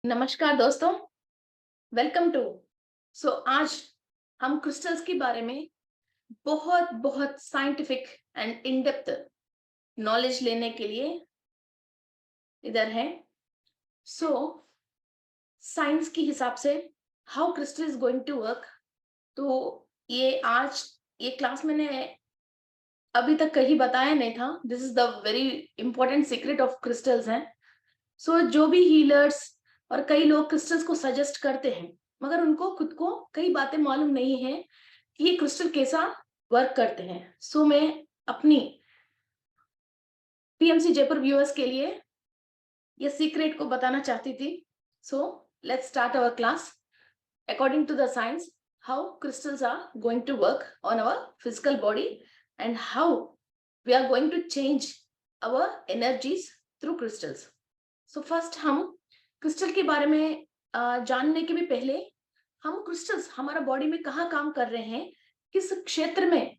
नमस्कार दोस्तों, welcome to. आज हम क्रिस्टल्स के बारे में बहुत बहुत scientific and in depth knowledge लेने के लिए इधर है। सो साइंस के हिसाब से how crystal is going to work, तो ये क्लास मैंने अभी तक कहीं बताया नहीं था। This is the very important secret of crystals है। जो भी हीलर्स और कई लोग क्रिस्टल्स को सजेस्ट करते हैं, मगर उनको खुद को कई बातें मालूम नहीं है कि ये क्रिस्टल कैसा वर्क करते हैं। मैं अपनी पीएमसी जयपुर व्यूअर्स के लिए ये सीक्रेट को बताना चाहती थी। Let's start our class according to the science, how crystals are going to work on our physical body and how we are going to change our energies through crystals. First हम crystal के बारे में जानने के भी पहले हम crystals हमारा बॉडी में कहाँ काम कर रहे हैं, किस क्षेत्र में,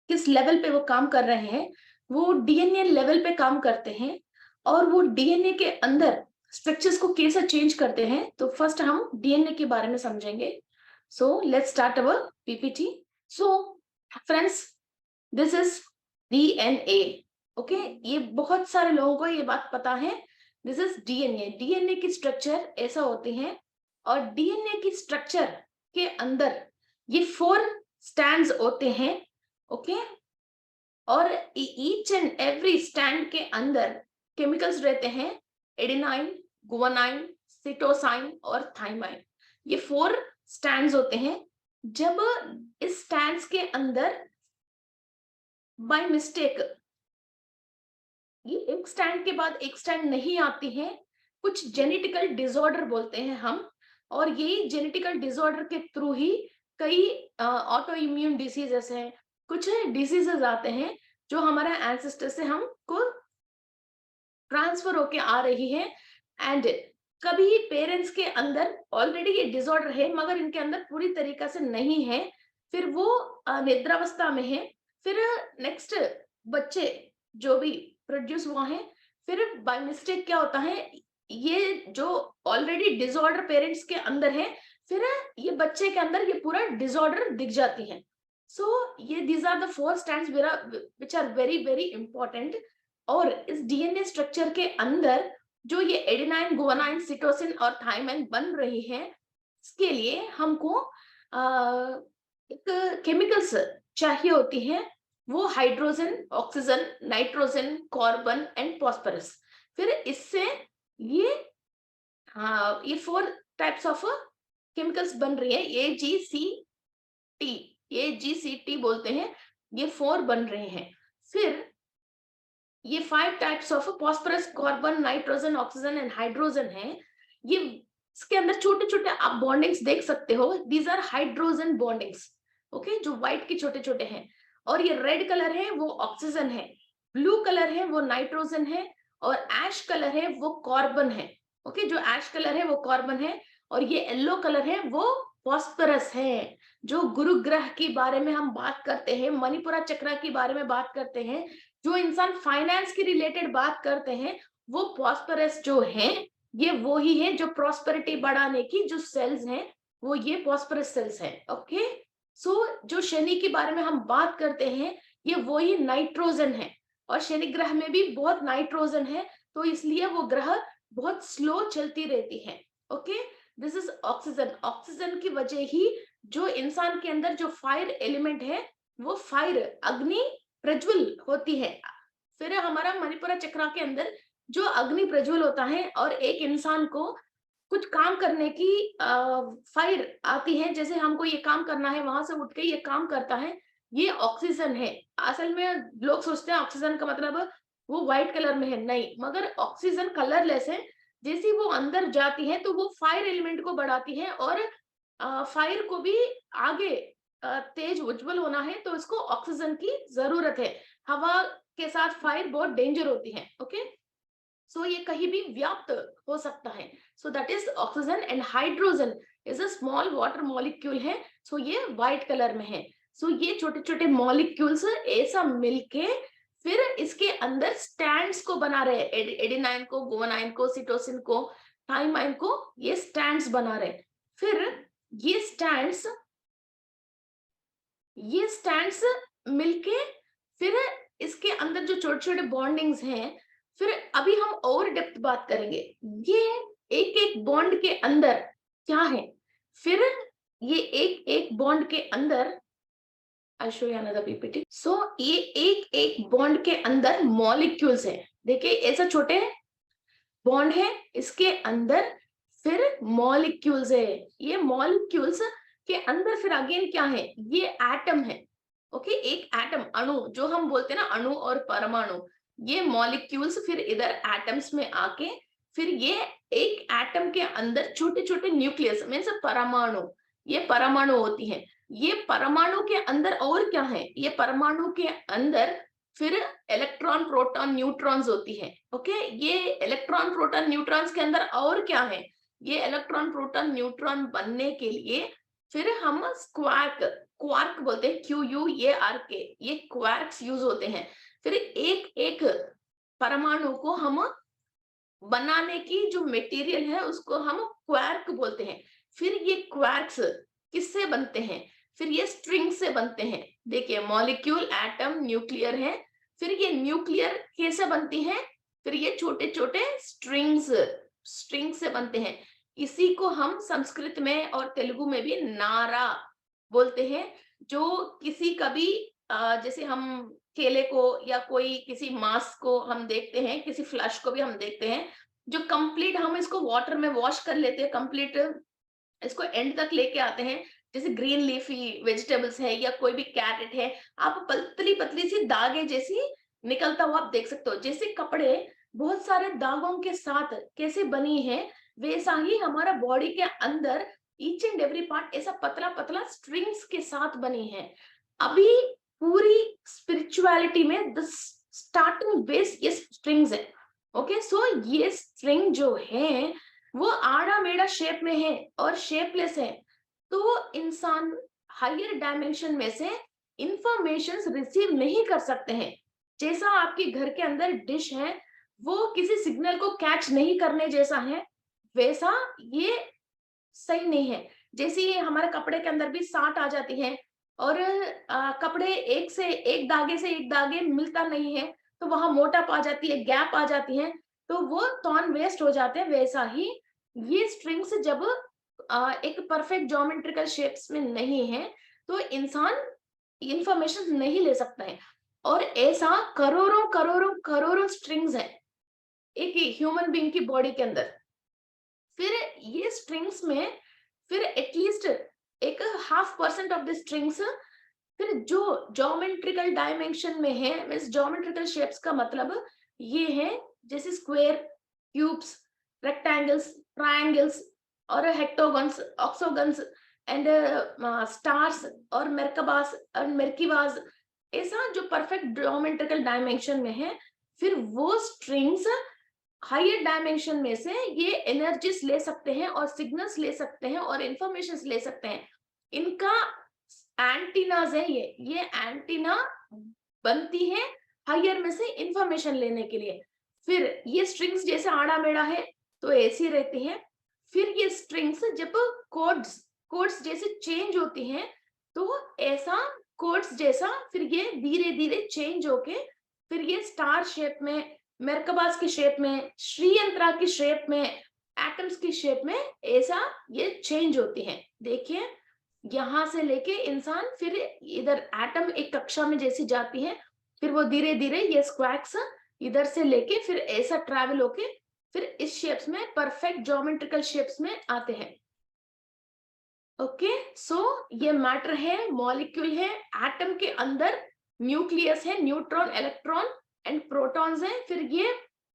किस लेवल पे वो काम कर रहे हैं। वो डीएनए लेवल पे काम करते हैं और वो डीएनए के अंदर स्ट्रक्चर्स को कैसे चेंज करते हैं। तो फर्स्ट हम डीएनए के बारे में समझेंगे। Let's start our PPT. Friends, this is DNA. Okay, ये बहुत सारे लोगों को ये बात पता है। This is DNA. डीएनए की स्ट्रक्चर ऐसा होती है और डीएनए की स्ट्रक्चर के अंदर ये 4 स्ट्रैंड्स होते हैं। ओके, और ईच एंड एवरी स्ट्रैंड के अंदर केमिकल्स रहते हैं, एडेनाइन, गुआनाइन, सिटोसाइन और थाइमाइन। ये 4 स्ट्रैंड्स होते हैं। जब इस स्ट्रैंड्स के अंदर बाय मिस्टेक ये एक स्टैंड के बाद एक स्टैंड नहीं आती है, कुछ जेनेटिकल डिसऑर्डर बोलते हैं हम। और यही जेनेटिकल डिसऑर्डर के थ्रू ही कई ऑटो इम्यून डिसीजेस हैं, कुछ डिसीजेस आते हैं जो हमारे एंसेस्टर से हमको ट्रांसफर होके आ रही है। एंड कभी पेरेंट्स के अंदर ऑलरेडी ये डिसऑर्डर है मगर इनके अंदर पूरी तरीका से नहीं है, फिर वो निद्रावस्था में है। फिर नेक्स्ट बच्चे जो भी प्रोड्यूस हुआ है, फिर बाय मिस्टेक क्या होता है, ये जो ऑलरेडी डिसऑर्डर पेरेंट्स के अंदर है, फिर ये बच्चे के अंदर ये पूरा डिसऑर्डर दिख जाती है। ये these are the 4 stands which are very very important. और इस डीएनए स्ट्रक्चर के अंदर जो ये एडेनाइन, गुआनाइन, सिटोसिन और थाइमाइन बन रही है, इसके लिए हमको एक केमिकल्स चाहिए होती है। वो hydrogen, oxygen, nitrogen, carbon and phosphorus. फिर इससे ये ये 4 टाइप्स ऑफ केमिकल्स बन रही है। AgCT बोलते हैं, ये 4 बन रहे हैं। फिर ये 5 types of phosphorus, carbon, nitrogen, oxygen and hydrogen है। ये इसके अंदर छोटे छोटे आप बॉन्डिंग्स देख सकते हो, these are hydrogen bondings. Okay, जो व्हाइट के छोटे छोटे हैं। और ये रेड कलर है वो ऑक्सीजन है, ब्लू कलर है वो नाइट्रोजन है, और ऐश कलर है वो कार्बन है। ओके, जो ऐश कलर है वो कार्बन है, और ये येलो कलर है वो फॉस्फोरस है। जो गुरु ग्रह के बारे में हम बात करते हैं, मणिपुरा चक्र के बारे में बात करते हैं, जो इंसान फाइनेंस के रिलेटेड बात करते हैं, वो फॉस्फोरस जो है ये वो ही है जो प्रॉस्पेरिटी बढ़ाने की जो सेल्स हैं, वो ये फॉस्फोरस सेल्स हैं। ओके, जो शनि के बारे में हम बात करते हैं, ये वो ही नाइट्रोजन है। और शनि ग्रह में भी बहुत नाइट्रोजन है, तो इसलिए वो ग्रह बहुत स्लो चलती रहती है। Okay, this is oxygen. Oxygen की वजह ही जो इंसान के अंदर जो फायर एलिमेंट है, वो फायर, अग्नि प्रज्वल होती है। फिर हमारा मणिपुरा चक्र के अंदर जो अग्नि प्रज्वल होता है और एक इंसान को कुछ काम करने की फायर आती है, जैसे हमको ये काम करना है, वहां से उठ के ये काम करता है, ये ऑक्सीजन है। असल में लोग सोचते हैं ऑक्सीजन का मतलब वो व्हाइट कलर में है, नहीं, मगर ऑक्सीजन कलरलेस है। जैसी वो अंदर जाती है तो वो फायर एलिमेंट को बढ़ाती है, और फायर को भी आगे तेज उज्जवल होना है तो इसको ऑक्सीजन की जरूरत है। हवा के साथ फायर बहुत डेंजर होती है। ओके, ये कहीं भी व्याप्त हो सकता है। That is oxygen. And hydrogen is a small water molecule है। ये व्हाइट कलर में है। ये छोटे छोटे मॉलिक्यूल्स ऐसा मिलके फिर इसके अंदर स्टैंड्स को बना रहे हैं, एडेनाइन को, गुआनाइन को, सिटोसिन को, थाइमाइन को ये स्टैंड्स बना रहे। फिर ये स्टैंड्स मिलके फिर इसके अंदर जो छोटे छोटे बॉन्डिंग्स हैं, फिर अभी हम और डेप्थ बात करेंगे। ये एक एक बॉन्ड के अंदर क्या है, फिर ये एक एक बॉन्ड के अंदर, I show you another PPT. So ये एक एक बॉन्ड के अंदर मॉलिक्यूल्स है। देखिए ऐसा छोटे बॉन्ड है, इसके अंदर फिर मॉलिक्यूल्स है। ये मॉलिक्यूल्स के अंदर फिर अगेन क्या है, ये एटम है। ओके, एक एटम, अणु, जो हम बोलते हैं ना अणु और परमाणु, ये मॉलिक्यूल्स फिर इधर एटम्स में आके फिर ये एक एटम के अंदर छोटे छोटे न्यूक्लियस मीन्स परमाणु, ये परमाणु होती है। ये परमाणु के अंदर और क्या है, ये परमाणु के अंदर फिर इलेक्ट्रॉन प्रोटॉन न्यूट्रॉन्स होती है। ओके, ये इलेक्ट्रॉन प्रोटॉन न्यूट्रॉन्स के अंदर और क्या है, ये इलेक्ट्रॉन प्रोटॉन न्यूट्रॉन बनने के लिए फिर हम क्वार्क बोलते हैं, QUARK, ये क्वार्क्स यूज होते हैं। फिर एक एक परमाणु को हम बनाने की जो मटेरियल है उसको हम क्वार्क बोलते हैं। फिर ये क्वार्क्स किससे बनते हैं, फिर ये स्ट्रिंग से बनते हैं। देखिए मॉलिक्यूल, एटम, न्यूक्लियर है, फिर ये न्यूक्लियर कैसे बनती है, फिर ये छोटे छोटे स्ट्रिंग से बनते हैं। इसी को हम संस्कृत में और तेलुगु में भी नारा बोलते हैं। जो किसी कभी जैसे हम केले को या कोई किसी मांस को हम देखते हैं, किसी फ्लश को भी हम देखते हैं, जो कंप्लीट हम इसको वाटर में वॉश कर लेते हैं, कंप्लीट इसको एंड तक लेके आते हैं। जैसे ग्रीन लीफी वेजिटेबल्स है या कोई भी कैरेट है, आप पतली पतली सी दागे जैसी निकलता हुआ आप देख सकते हो। जैसे कपड़े बहुत सारे दागों के साथ कैसे बनी है, वैसा ही हमारा बॉडी के अंदर ईच एंड एवरी पार्ट ऐसा पतला पतला स्ट्रिंग्स के साथ बनी है। अभी पूरी स्पिरिचुअलिटी में द स्टार्टिंग बेस ये स्ट्रिंग्स है। ओके, सो ये स्ट्रिंग जो है वो आड़ा मेड़ा शेप में है और शेपलेस है। तो इंसान हायर डायमेंशन में से इंफॉर्मेशन रिसीव नहीं कर सकते हैं। जैसा आपके घर के अंदर डिश है वो किसी सिग्नल को कैच नहीं करने जैसा है, वैसा ये सही नहीं है। जैसे ये हमारे कपड़े के अंदर भी साट आ जाती है और कपड़े एक से एक दागे से एक दागे मिलता नहीं है, तो वहां मोटाप आ जाती है, गैप आ जाती है, तो वो टॉन वेस्ट हो जाते हैं। वैसा ही ये स्ट्रिंग्स जब एक परफेक्ट ज्योमेट्रिकल शेप्स में नहीं है तो इंसान इंफॉर्मेशन नहीं ले सकता है। और ऐसा करोड़ों करोड़ों करोड़ों स्ट्रिंग्स है एक ह्यूमन बीइंग की बॉडी के अंदर। फिर ये स्ट्रिंग्स में फिर एटलीस्ट एक 0.5% ऑफ द स्ट्रिंग्स फिर जो ज्योमेट्रिकल डायमेंशन में है, मींस ज्योमेट्रिकल शेप्स का मतलब ये है जैसे स्क्वायर, क्यूब्स, रेक्टेंगल्स, ट्रायंगल्स और हेक्टोगन्स, ऑक्सोगन्स एंड स्टार्स और मेरकबास और मेरकीबाज, ऐसा जो परफेक्ट ज्योमेट्रिकल डायमेंशन में है। फिर वो स्ट्रिंग्स हायर डायमेंशन में से ये एनर्जीज ले सकते हैं और सिग्नल्स ले सकते हैं और इंफॉर्मेशन ले सकते हैं। इनका एंटीनाज है, ये एंटीना बनती है हायर में से इंफॉर्मेशन लेने के लिए। फिर ये स्ट्रिंग्स जैसे आड़ा मेड़ा है तो ऐसी रहती है। फिर ये स्ट्रिंग्स जब कोड्स जैसे चेंज होती हैं तो ऐसा कोड्स जैसा फिर ये धीरे धीरे चेंज होके फिर ये स्टार शेप में, मेरकबास की शेप में, श्रीयंत्रा की शेप में, एटम्स की शेप में ऐसा ये चेंज होती है। देखिए यहां से लेके इंसान फिर इधर एटम एक कक्षा में जैसी जाती है, फिर वो धीरे धीरे ये स्क्वैक्स इधर से लेके फिर ऐसा ट्रैवल होके फिर इस शेप्स में परफेक्ट ज्योमेट्रिकल शेप्स में आते हैं। ओके, सो ये मैटर है, मॉलिक्यूल है, एटम के अंदर न्यूक्लियस है, न्यूट्रॉन, इलेक्ट्रॉन एंड प्रोटॉन्स है। फिर ये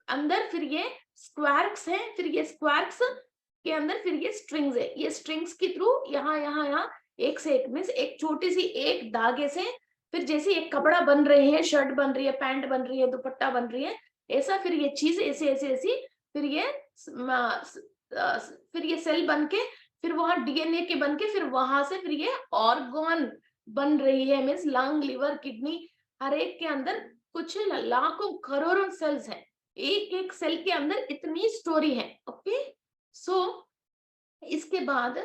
अंदर फिर ये स्क्वार्क्स है, फिर ये स्क्वार्क्स के अंदर फिर ये स्ट्रिंग्स है। ये स्ट्रिंग्स के थ्रू यहाँ यहाँ यहाँ एक से एक मीन्स एक छोटी सी एक धागे से फिर जैसे एक कपड़ा बन रहे हैं, शर्ट बन रही है, पैंट बन रही है, दुपट्टा बन रही है, ऐसा फिर ये चीज ऐसे ऐसे ऐसी फिर ये सेल बन के फिर वहां डीएनए के बन के फिर वहां से फिर ये ऑर्गन बन रही है, मीन्स लंग, लिवर, किडनी, हर एक के अंदर कुछ लाखों करोड़ों सेल्स हैं। एक एक सेल के अंदर इतनी स्टोरी है। ओके, सो इसके बाद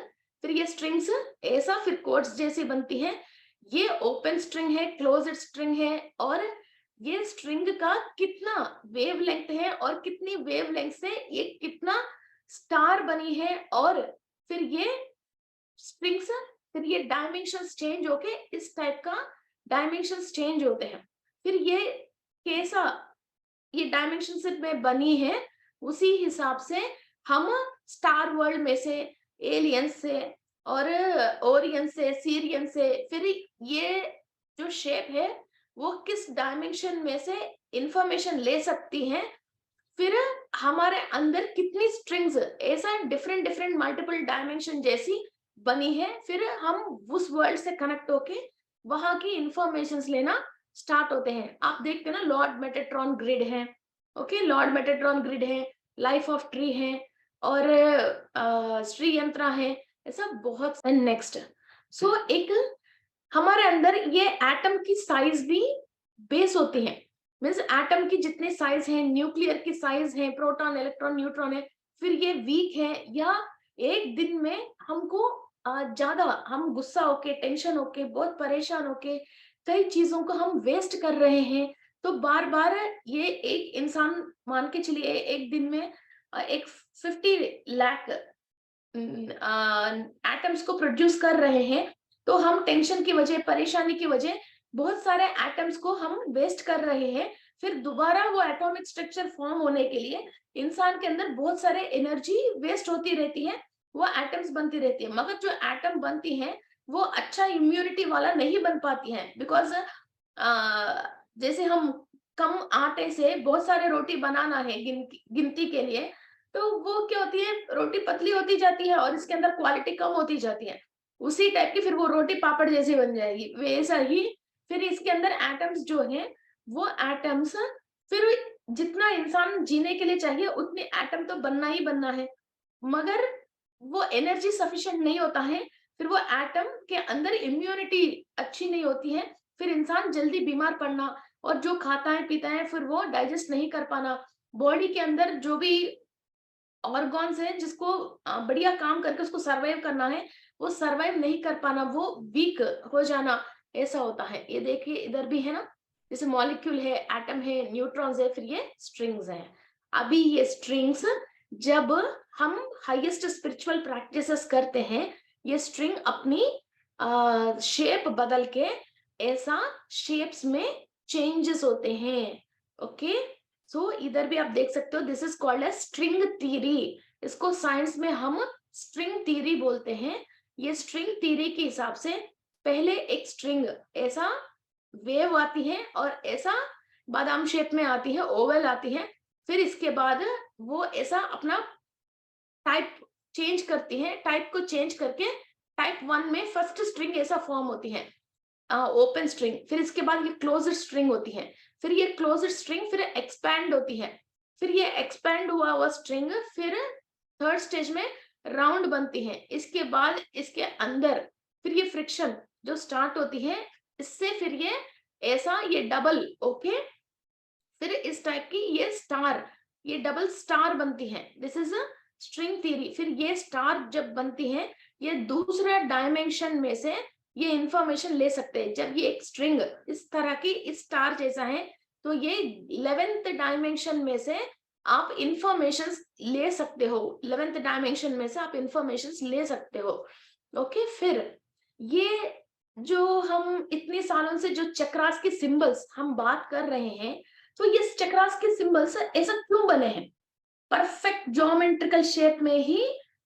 फिर ये स्ट्रिंग्स ऐसा फिर कोड्स जैसी बनती है। ये ओपन स्ट्रिंग है, क्लोज्ड स्ट्रिंग है, और ये स्ट्रिंग का कितना वेवलेंथ है और कितनी वेवलेंथ से ये कितना स्टार बनी है, और फिर ये स्ट्रिंग्स फिर ये डायमेंशंस चेंज होके इस टाइप का डायमेंशंस चेंज होते हैं। फिर ये कैसा ये डायमेंशन में बनी है, उसी हिसाब से हम स्टार वर्ल्ड में से, एलियंस से और ओरियन से, सीरियन से, फिर ये जो शेप है वो किस डायमेंशन में से इंफॉर्मेशन ले सकती है, फिर हमारे अंदर कितनी स्ट्रिंग्स ऐसा डिफरेंट डिफरेंट मल्टीपल डायमेंशन जैसी बनी है, फिर हम उस वर्ल्ड से कनेक्ट होके वहां की इंफॉर्मेशंस लेना स्टार्ट होते हैं। आप देखते हैं ना, लॉर्ड मेटाट्रॉन ग्रिड है, ओके, लॉर्ड मेटाट्रॉन ग्रिड है, लाइफ ऑफ ट्री है, और श्री यंत्रा है, ऐसा बहुत। नेक्स्ट, सो एक हमारे अंदर ये एटम की साइज भी बेस होती है, मीन्स एटम की जितने साइज है, न्यूक्लियर की साइज है, प्रोटॉन, इलेक्ट्रॉन, न्यूट्रॉन है, फिर ये वीक है, या एक दिन में हमको ज्यादा हम गुस्सा होके, टेंशन होके, बहुत परेशान होके कई चीजों को हम वेस्ट कर रहे हैं, तो बार बार ये एक इंसान मान के चलिए एक दिन में एक 50 लाख एटम्स को प्रोड्यूस कर रहे हैं, तो हम टेंशन की वजह, परेशानी की वजह बहुत सारे एटम्स को हम वेस्ट कर रहे हैं। फिर दोबारा वो एटॉमिक स्ट्रक्चर फॉर्म होने के लिए इंसान के अंदर बहुत सारे एनर्जी वेस्ट होती रहती है, वो एटम्स बनती रहती है, मगर जो एटम बनती है वो अच्छा इम्यूनिटी वाला नहीं बन पाती है, बिकॉज जैसे हम कम आटे से बहुत सारे रोटी बनाना है गिनती के लिए, तो वो क्या होती है, रोटी पतली होती जाती है और इसके अंदर क्वालिटी कम होती जाती है, उसी टाइप की फिर वो रोटी पापड़ जैसी बन जाएगी। वैसा ही फिर इसके अंदर एटम्स जो हैं, वो एटम्स फिर जितना इंसान जीने के लिए चाहिए उतने एटम तो बनना ही बनना है, मगर वो एनर्जी सफिशिएंट नहीं होता है, फिर वो एटम के अंदर इम्यूनिटी अच्छी नहीं होती है, फिर इंसान जल्दी बीमार पड़ना, और जो खाता है पीता है फिर वो डाइजेस्ट नहीं कर पाना, बॉडी के अंदर जो भी ऑर्गन्स है जिसको बढ़िया काम करके उसको सरवाइव करना है, वो सरवाइव नहीं कर पाना, वो वीक हो जाना, ऐसा होता है। ये देखिए इधर भी है ना, जैसे मॉलिक्यूल है, एटम है, न्यूट्रॉन्स है, फिर ये स्ट्रिंग्स हैं। अभी ये स्ट्रिंग्स जब हम हाईएस्ट स्पिरिचुअल प्रैक्टिसेस करते हैं, ये स्ट्रिंग अपनी शेप बदल के ऐसा शेप्स में चेंजेस होते हैं। ओके, सो इधर भी आप देख सकते हो, this is called as string theory, इसको साइंस में हम स्ट्रिंग थ्योरी बोलते हैं। ये स्ट्रिंग थ्योरी के हिसाब से पहले एक स्ट्रिंग ऐसा वेव आती है और ऐसा बादाम शेप में आती है, ओवल आती है, फिर इसके बाद वो ऐसा अपना टाइप चेंज करती है, टाइप को चेंज करके टाइप 1 में फर्स्ट स्ट्रिंग ऐसा फॉर्म होती है, ओपन स्ट्रिंग, फिर इसके बाद ये क्लोज्ड स्ट्रिंग होती है, फिर ये क्लोज्ड स्ट्रिंग फिर एक्सपैंड होती है, फिर ये एक्सपैंड हुआ स्ट्रिंग फिर थर्ड स्टेज में राउंड बनती है, इसके बाद इसके अंदर फिर ये फ्रिक्शन जो स्टार्ट होती है, इससे फिर ये ऐसा ये डबल, ओके, फिर इस टाइप की ये स्टार, ये डबल स्टार बनती है, this is a string theory. फिर ये स्टार जब बनती है, ये दूसरे डायमेंशन में से ये इंफॉर्मेशन ले सकते हैं। जब ये एक स्ट्रिंग इस तरह की इस स्टार जैसा है, तो ये 11th डायमेंशन में से आप इंफॉर्मेशन ले सकते हो, 11th डायमेंशन में से आप इंफॉर्मेशन ले सकते हो। ओके, फिर ये जो हम इतने सालों से जो चक्रास के सिंबल्स हम बात कर रहे हैं, तो ये चक्रास के सिंबल्स ऐसा क्यों बने हैं? परफेक्ट ज्योमेट्रिकल शेप में ही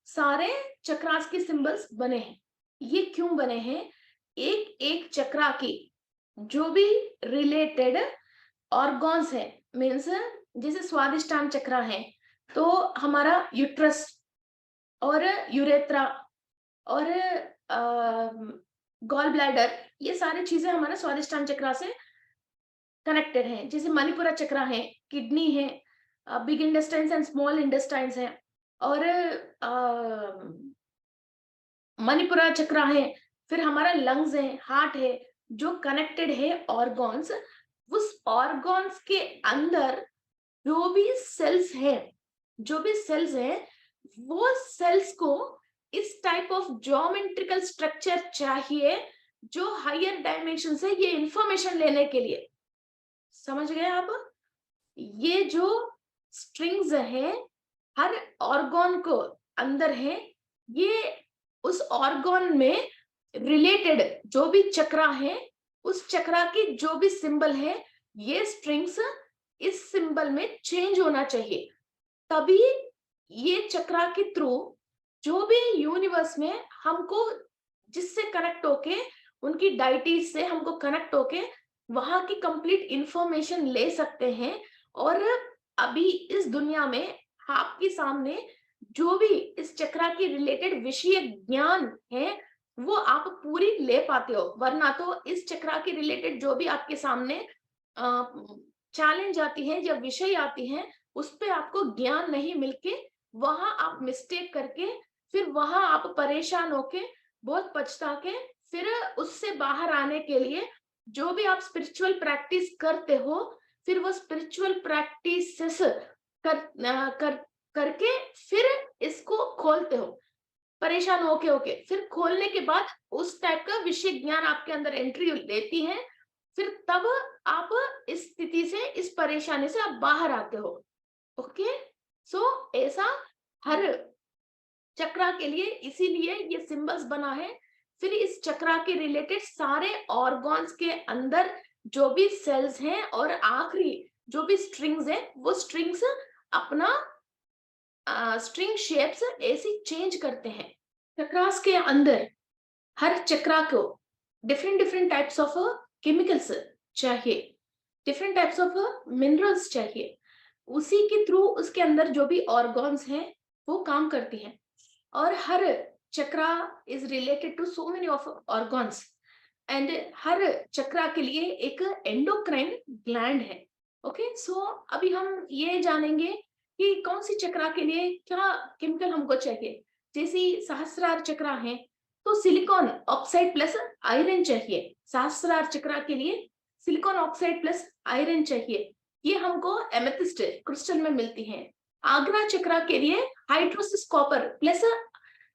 सारे चक्रास के सिंबल्स बने हैं। ये क्यों बने हैं? एक एक चक्रा की जो भी रिलेटेड ऑर्गन्स है, मीन्स जैसे स्वादिष्टान चक्रा है तो हमारा यूट्रस और यूरेथ्रा और गॉल ब्लैडर, ये सारी चीजें हमारे स्वादिष्टान चक्रा से कनेक्टेड हैं। जैसे मणिपुरा चक्रा है, किडनी है, big intestines and small intestines है, और मणिपुरा चक्रा है, फिर हमारा लंग्स है, हार्ट है, जो कनेक्टेड है ऑर्गन्स, उस ऑर्गन्स के अंदर जो भी सेल्स है, जो भी सेल्स है वो सेल्स को इस टाइप ऑफ ज्योमेट्रिकल स्ट्रक्चर चाहिए जो हायर डायमेंशन से ये इंफॉर्मेशन लेने के लिए। समझ गए आप? ये जो स्ट्रिंग्स है हर ऑर्गन को अंदर है, ये उस ऑर्गन में रिलेटेड जो भी चक्रा है उस चक्रा की जो भी सिंबल है ये स्ट्रिंग्स इस सिंबल में चेंज होना चाहिए, तभी ये चक्रा के थ्रू जो भी यूनिवर्स में हमको जिससे कनेक्ट होके उनकी डाइटीज से हमको कनेक्ट होके वहां की कंप्लीट इंफॉर्मेशन ले सकते हैं। और अभी इस दुनिया में आपके सामने जो भी इस चक्रा की रिलेटेड विषय ज्ञान है वो आप पूरी ले पाते हो, वरना तो इस चक्रा के रिलेटेड जो भी आपके सामने चैलेंज आती है या विषय आती है उस पे आपको ज्ञान नहीं मिलके वहां आप मिस्टेक करके फिर वहां आप परेशान होके बहुत पछता के फिर उससे बाहर आने के लिए जो भी आप स्पिरिचुअल प्रैक्टिस करते हो फिर वो स्पिरिचुअल प्रैक्टिसेस करके फिर इसको खोलते हो, परेशान होके होके फिर खोलने के बाद उस टाइप का विषय ज्ञान आपके अंदर एंट्री लेती है, फिर तब आप इस स्थिति से इस परेशानी से आप बाहर आते हो। ओके, सो ऐसा हर चक्रा के लिए इसीलिए ये सिंबल्स बना है। फिर इस चक्रा के रिलेटेड सारे ऑर्गन्स के अंदर जो भी सेल्स हैं और आखिरी जो भी स्ट्रिंग्स है वो स्ट्रिंग्स अपना स्ट्रिंग शेप्स ऐसे चेंज करते हैं। चक्रास के अंदर हर चक्रा को different different types of chemicals चाहिए, डिफरेंट टाइप्स ऑफ मिनरल्स चाहिए, उसी के थ्रू उसके अंदर जो भी ऑर्गन्स हैं वो काम करती हैं। और हर chakra is related to so many of organs and हर चक्रा के लिए एक एंडोक्राइन ग्लैंड है। ओके, सो अभी हम ये जानेंगे कि कौन सी चक्रा के लिए क्या केमिकल हमको चाहिए। जैसे सहस्रार चक्रा है तो सिलिकॉन ऑक्साइड प्लस आयरन चाहिए, सहस्रार चक्रा के लिए सिलिकॉन ऑक्साइड प्लस आयरन चाहिए, ये हमको एमेथिस्ट क्रिस्टल में मिलती है। आग्रा चक्रा के लिए hidrosis copper plus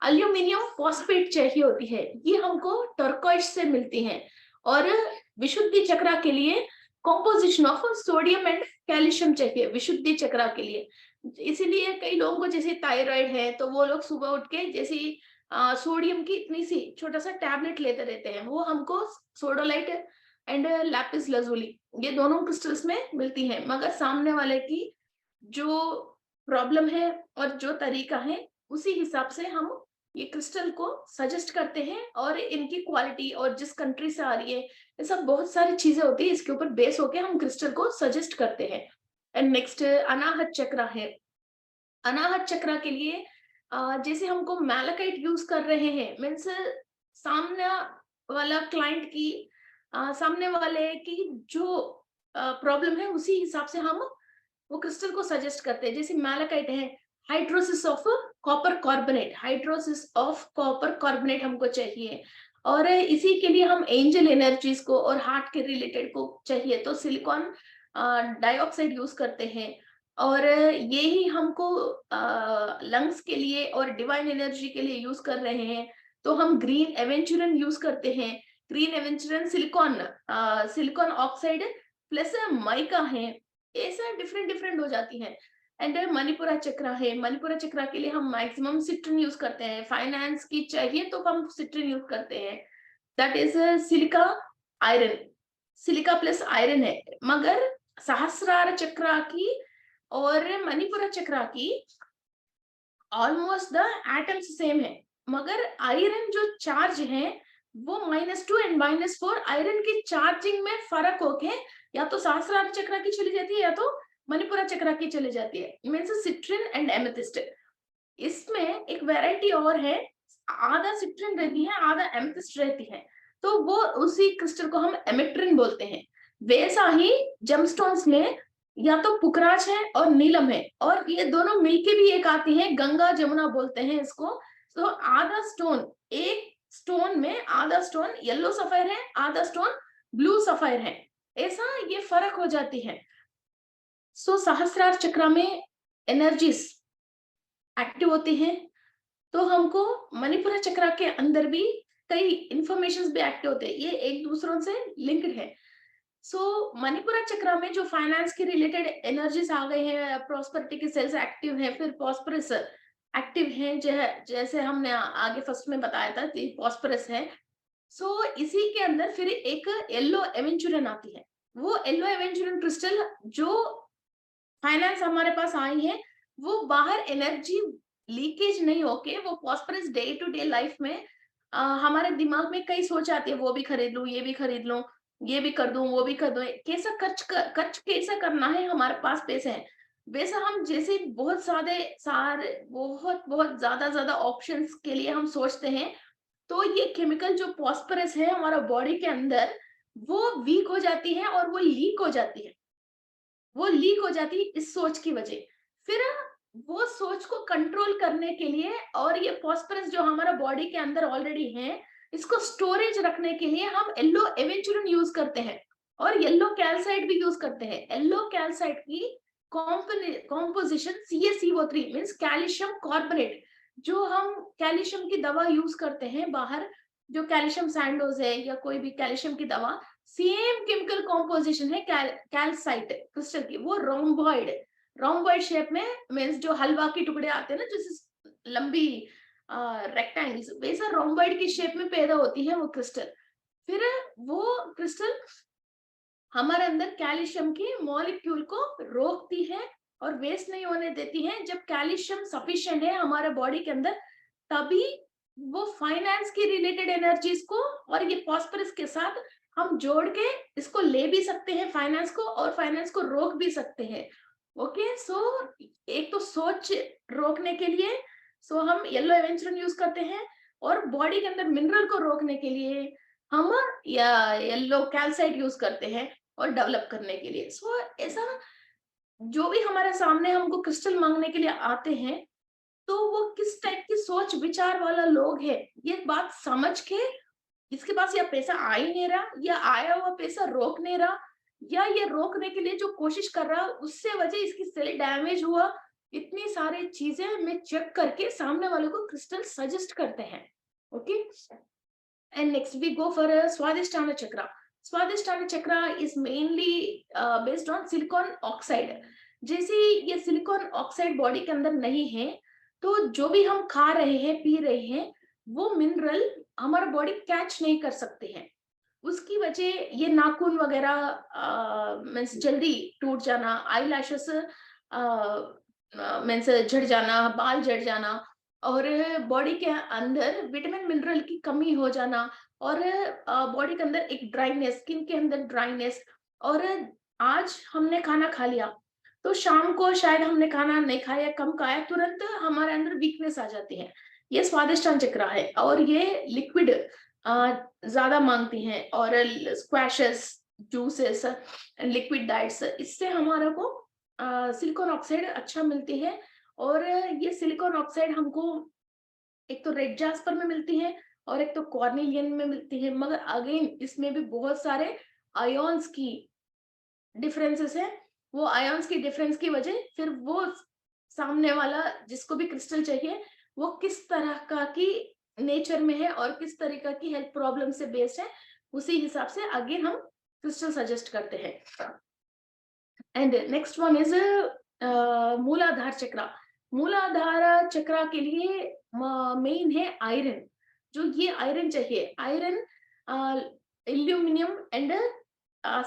aluminium phosphate चाहिए होती है, ये हमको टर्कोइज से मिलती है। और विशुद्धि चक्रा के लिए composition of sodium and calcium चाहिए विशुद्धि चक्रा के लिए। इसीलिए कई लोगों को जैसे थायराइड है तो वो लोग सुबह उठ के जैसे सोडियम की इतनी सी छोटा सा टैबलेट लेते रहते हैं, वो हमको सोडोलाइट एंड लैपिस लजुली ये दोनों क्रिस्टल्स में मिलती है। मगर सामने वाले की जो प्रॉब्लम है और जो तरीका है उसी हिसाब से हम ये क्रिस्टल को सजेस्ट करते हैं और इनकी क्वालिटी और जिस कंट्री से आ रही है ये सब बहुत सारी चीजें होती है, इसके ऊपर बेस होके हम क्रिस्टल को सजेस्ट करते हैं। एंड नेक्स्ट अनाहत चक्र है। अनाहत चक्र के लिए जैसे हमको मैलाकाइट यूज कर रहे हैं मीन्स सामने वाला क्लाइंट की सामने वाले की जो प्रॉब्लम है उसी हिसाब से हम वो क्रिस्टल को सजेस्ट करते हैं। जैसे मैलाकाइट है hidrosis of copper carbonate, hidrosis of copper carbonate हमको चाहिए। और इसी के लिए हम एंजल एनर्जीज को और हार्ट के रिलेटेड को चाहिए तो सिलिकॉन डाइऑक्साइड यूज करते हैं। और ये ही हमको लंग्स के लिए और डिवाइन एनर्जी के लिए यूज कर रहे हैं तो हम ग्रीन एवेंचुरन यूज करते हैं। Green aventurine silicon silicon oxide plus mica है, ऐसा डिफरेंट डिफरेंट हो जाती है। एंड मणिपुरा चक्र है, मणिपुरा चक्र के लिए हम मैक्सिमम सिट्रिन यूज करते हैं, फाइनेंस की चाहिए तो हम सिट्रिन यूज करते हैं, that is silica iron, silica plus iron है। मगर सहस्रार चक्र की और मणिपुरा चक्र की ऑलमोस्ट द एटम्स सेम है, मगर आयरन जो चार्ज है वो -2 एंड -4 आयरन की चार्जिंग में फर्क होके या तो सहस्रार चक्र की चली जाती है या तो मणिपुरा चक्र की चली जाती है, मीन्स सिट्रिन एंड एमेथिस्ट। इसमें एक वैरायटी और है, आधा सिट्रिन रहती है आधा एमेथिस्ट रहती है, तो वो उसी क्रिस्टल को हम एमेट्रिन बोलते हैं। वैसा ही जेमस्टोन्स में या तो पुखराज है और नीलम है और ये दोनों मिलके भी एक आती है, गंगा जमुना बोलते हैं इसको। तो आधा स्टोन, एक स्टोन में आधा स्टोन येलो सफायर है आधा स्टोन ब्लू सफायर है, ऐसा ये फर्क हो जाती है। सो सहस्रार चक्र में एनर्जीज एक्टिव होती हैं, तो हमको मणिपुरा चक्रा के अंदर भी कई इंफॉर्मेशन भी एक्टिव होते हैं, ये एक दूसरों से लिंक्ड है। सो मणिपुरा चक्रा में जो फाइनेंस के रिलेटेड एनर्जीज आ गए हैं, प्रॉस्पेरिटी के सेल्स एक्टिव हैं, फिर पॉस्परस एक्टिव हैं, जैसे हमने आगे फर्स्ट में बताया था पॉस्परस है। सो इसी के अंदर फिर एक येलो एवेंचुरन आती है। वो येलो एवेंचुरन क्रिस्टल जो फाइनेंस हमारे पास आई है, वो बाहर एनर्जी लीकेज नहीं होके वो पॉस्परस डे टू डे लाइफ में हमारे दिमाग में कई सोच आती है, वो भी खरीद लूं, ये भी खरीद लूं, ये भी कर दूं, वो भी कर दूं, कैसा खर्च कैसा करना है, हमारे पास पैसे हैं। वैसा हम जैसे बहुत बहुत ज्यादा ऑप्शंस के लिए हम सोचते हैं, तो ये केमिकल जो पॉस्परस है हमारा बॉडी के अंदर, वो वीक हो जाती है और वो लीक हो जाती है। वो लीक हो जाती है इस सोच की वजह। फिर वो सोच को कंट्रोल करने के लिए, और ये फॉस्फोरस जो हमारा बॉडी के अंदर ऑलरेडी है, इसको स्टोरेज रखने के लिए हम येलो एवेंचुरिन यूज करते हैं और येलो कैल्साइट भी यूज करते हैं। येलो कैल्साइट की composition CaCO3 means calcium carbonate. जो हम कैल्शियम की दवा यूज करते हैं बाहर, जो कैल्शियम सैंडोज है या कोई भी कैल्शियम की दवा, सेम केमिकल कॉम्पोजिशन है कैल्साइट क्रिस्टल की। वो रोम्बॉइड शेप में, मींस जो हलवा के टुकड़े आते हैं ना, जैसे लंबी रेक्टेंगल्स, वैसा रोम्बॉइड की शेप में पैदा होती है वो क्रिस्टल। फिर वो क्रिस्टल हमारे अंदर कैल्शियम की मॉलिक्यूल को रोकती है और वेस्ट नहीं होने देती है। जब कैल्शियम सफिशिएंट है हमारे बॉडी के अंदर, तभी वो फाइनेंस की रिलेटेड एनर्जीज को और ये फॉस्फोरस के साथ हम जोड़ के इसको ले भी सकते हैं फाइनेंस को, और फाइनेंस को रोक भी सकते हैं। ओके, सो एक तो सोच रोकने के लिए हम येलो एवेंचुरिन यूज करते हैं, और बॉडी के अंदर मिनरल को रोकने के लिए हम या येलो कैल्साइट यूज करते हैं और डेवलप करने के लिए। सो ऐसा जो भी हमारे सामने हमको क्रिस्टल मांगने के लिए आते हैं, तो वो किस टाइप की सोच विचार वाला लोग है, ये बात समझ के इसके पास या पैसा आ ही नहीं रहा, या आया हुआ पैसा रोक नहीं रहा, या ये रोकने के लिए जो कोशिश कर रहा उससे वजह इसकी सेल डैमेज हुआ, इतनी सारी चीजें में चेक करके सामने वाले को क्रिस्टल सजेस्ट करते हैं। Okay, and next we go for a Swadhisthana chakra. Swadhisthana chakra is mainly based on silicon oxide. जैसे ये सिलिकॉन ऑक्साइड बॉडी के अंदर नहीं है, तो जो भी हम खा रहे हैं पी रहे हैं, वो मिनरल हमारा बॉडी कैच नहीं कर सकते हैं। उसकी वजह ये नाखून वगैरह मीन्स जल्दी टूट जाना, आई लैशेस मीन्स झड़ जाना, बाल झड़ जाना, और बॉडी के अंदर विटामिन मिनरल की कमी हो जाना, और बॉडी के अंदर एक ड्राइनेस, स्किन के अंदर ड्राइनेस। और आज हमने खाना खा लिया, तो शाम को शायद हमने खाना नहीं खाया, कम खाया, तुरंत हमारे अंदर वीकनेस आ जाती है। ये स्वादिष्टान चक्र है, और ये लिक्विड ज्यादा मांगती हैं, और स्क्वैशेस, जूसेस, लिक्विड डाइट्स, इससे हमारा को सिलिकॉन ऑक्साइड अच्छा मिलती है। और ये सिलिकॉन ऑक्साइड हमको एक तो रेड जास्पर में मिलती है और एक तो कॉर्नेलियन में मिलती है, मगर अगेन इसमें भी बहुत सारे आयोन्स की डिफरेंसेस है। वो आयोन्स की डिफरेंस की वजह फिर वो सामने वाला जिसको भी क्रिस्टल चाहिए, वो किस तरह का की नेचर में है और किस तरीका की हेल्थ प्रॉब्लम से बेस्ड है, उसी हिसाब से आगे हम क्रिस्टल सजेस्ट करते हैं। एंड नेक्स्ट वन इज मूलाधार चक्र। मूलाधार चक्र के लिए मेन है आयरन। जो ये आयरन चाहिए, iron, aluminium and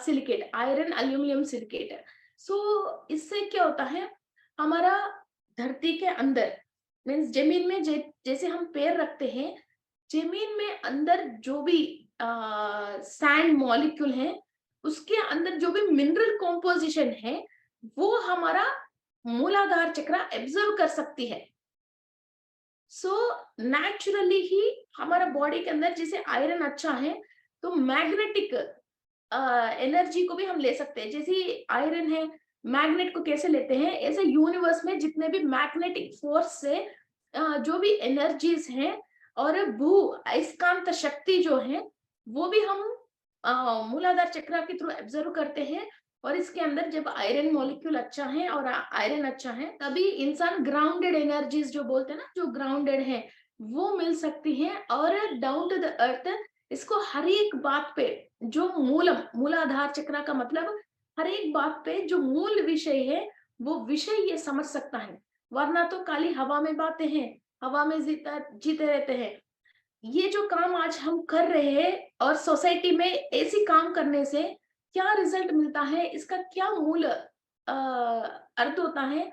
silicate, iron aluminium silicate. So इससे क्या होता है, हमारा धरती के अंदर मीन्स जमीन में जैसे हम पैर रखते हैं, जमीन में अंदर जो भी सैंड मॉलिक्यूल है, उसके अंदर जो भी मिनरल कॉम्पोजिशन है, वो हमारा मूलाधार चक्र एब्जॉर्व कर सकती है। सो नेचुरली ही हमारा बॉडी के अंदर जैसे आयरन अच्छा है, तो मैग्नेटिक एनर्जी को भी हम ले सकते हैं। जैसे आयरन है, मैग्नेट को कैसे लेते हैं, ऐसे यूनिवर्स में जितने भी मैग्नेटिक फोर्स से जो भी एनर्जीज हैं और भू अयस्कांत शक्ति जो है, वो भी हम मूलाधार चक्र के थ्रू ऑब्जर्व करते हैं। और इसके अंदर जब आयरन मॉलिक्यूल अच्छा है और आयरन अच्छा है, तभी इंसान ग्राउंडेड एनर्जीज जो बोलते हैं ना, जो ग्राउंडेड है वो मिल सकती है। और डाउन टू द अर्थ, इसको हर एक बात पे, जो मूलाधार चक्र का मतलब हर एक बात पे जो मूल विषय है वो विषय ये समझ सकता है। वरना तो खाली हवा में बातें हैं, हवा में जीते रहते हैं। ये जो काम आज हम कर रहे हैं और सोसाइटी में ऐसी काम करने से क्या रिजल्ट मिलता है, इसका क्या मूल अर्थ होता है,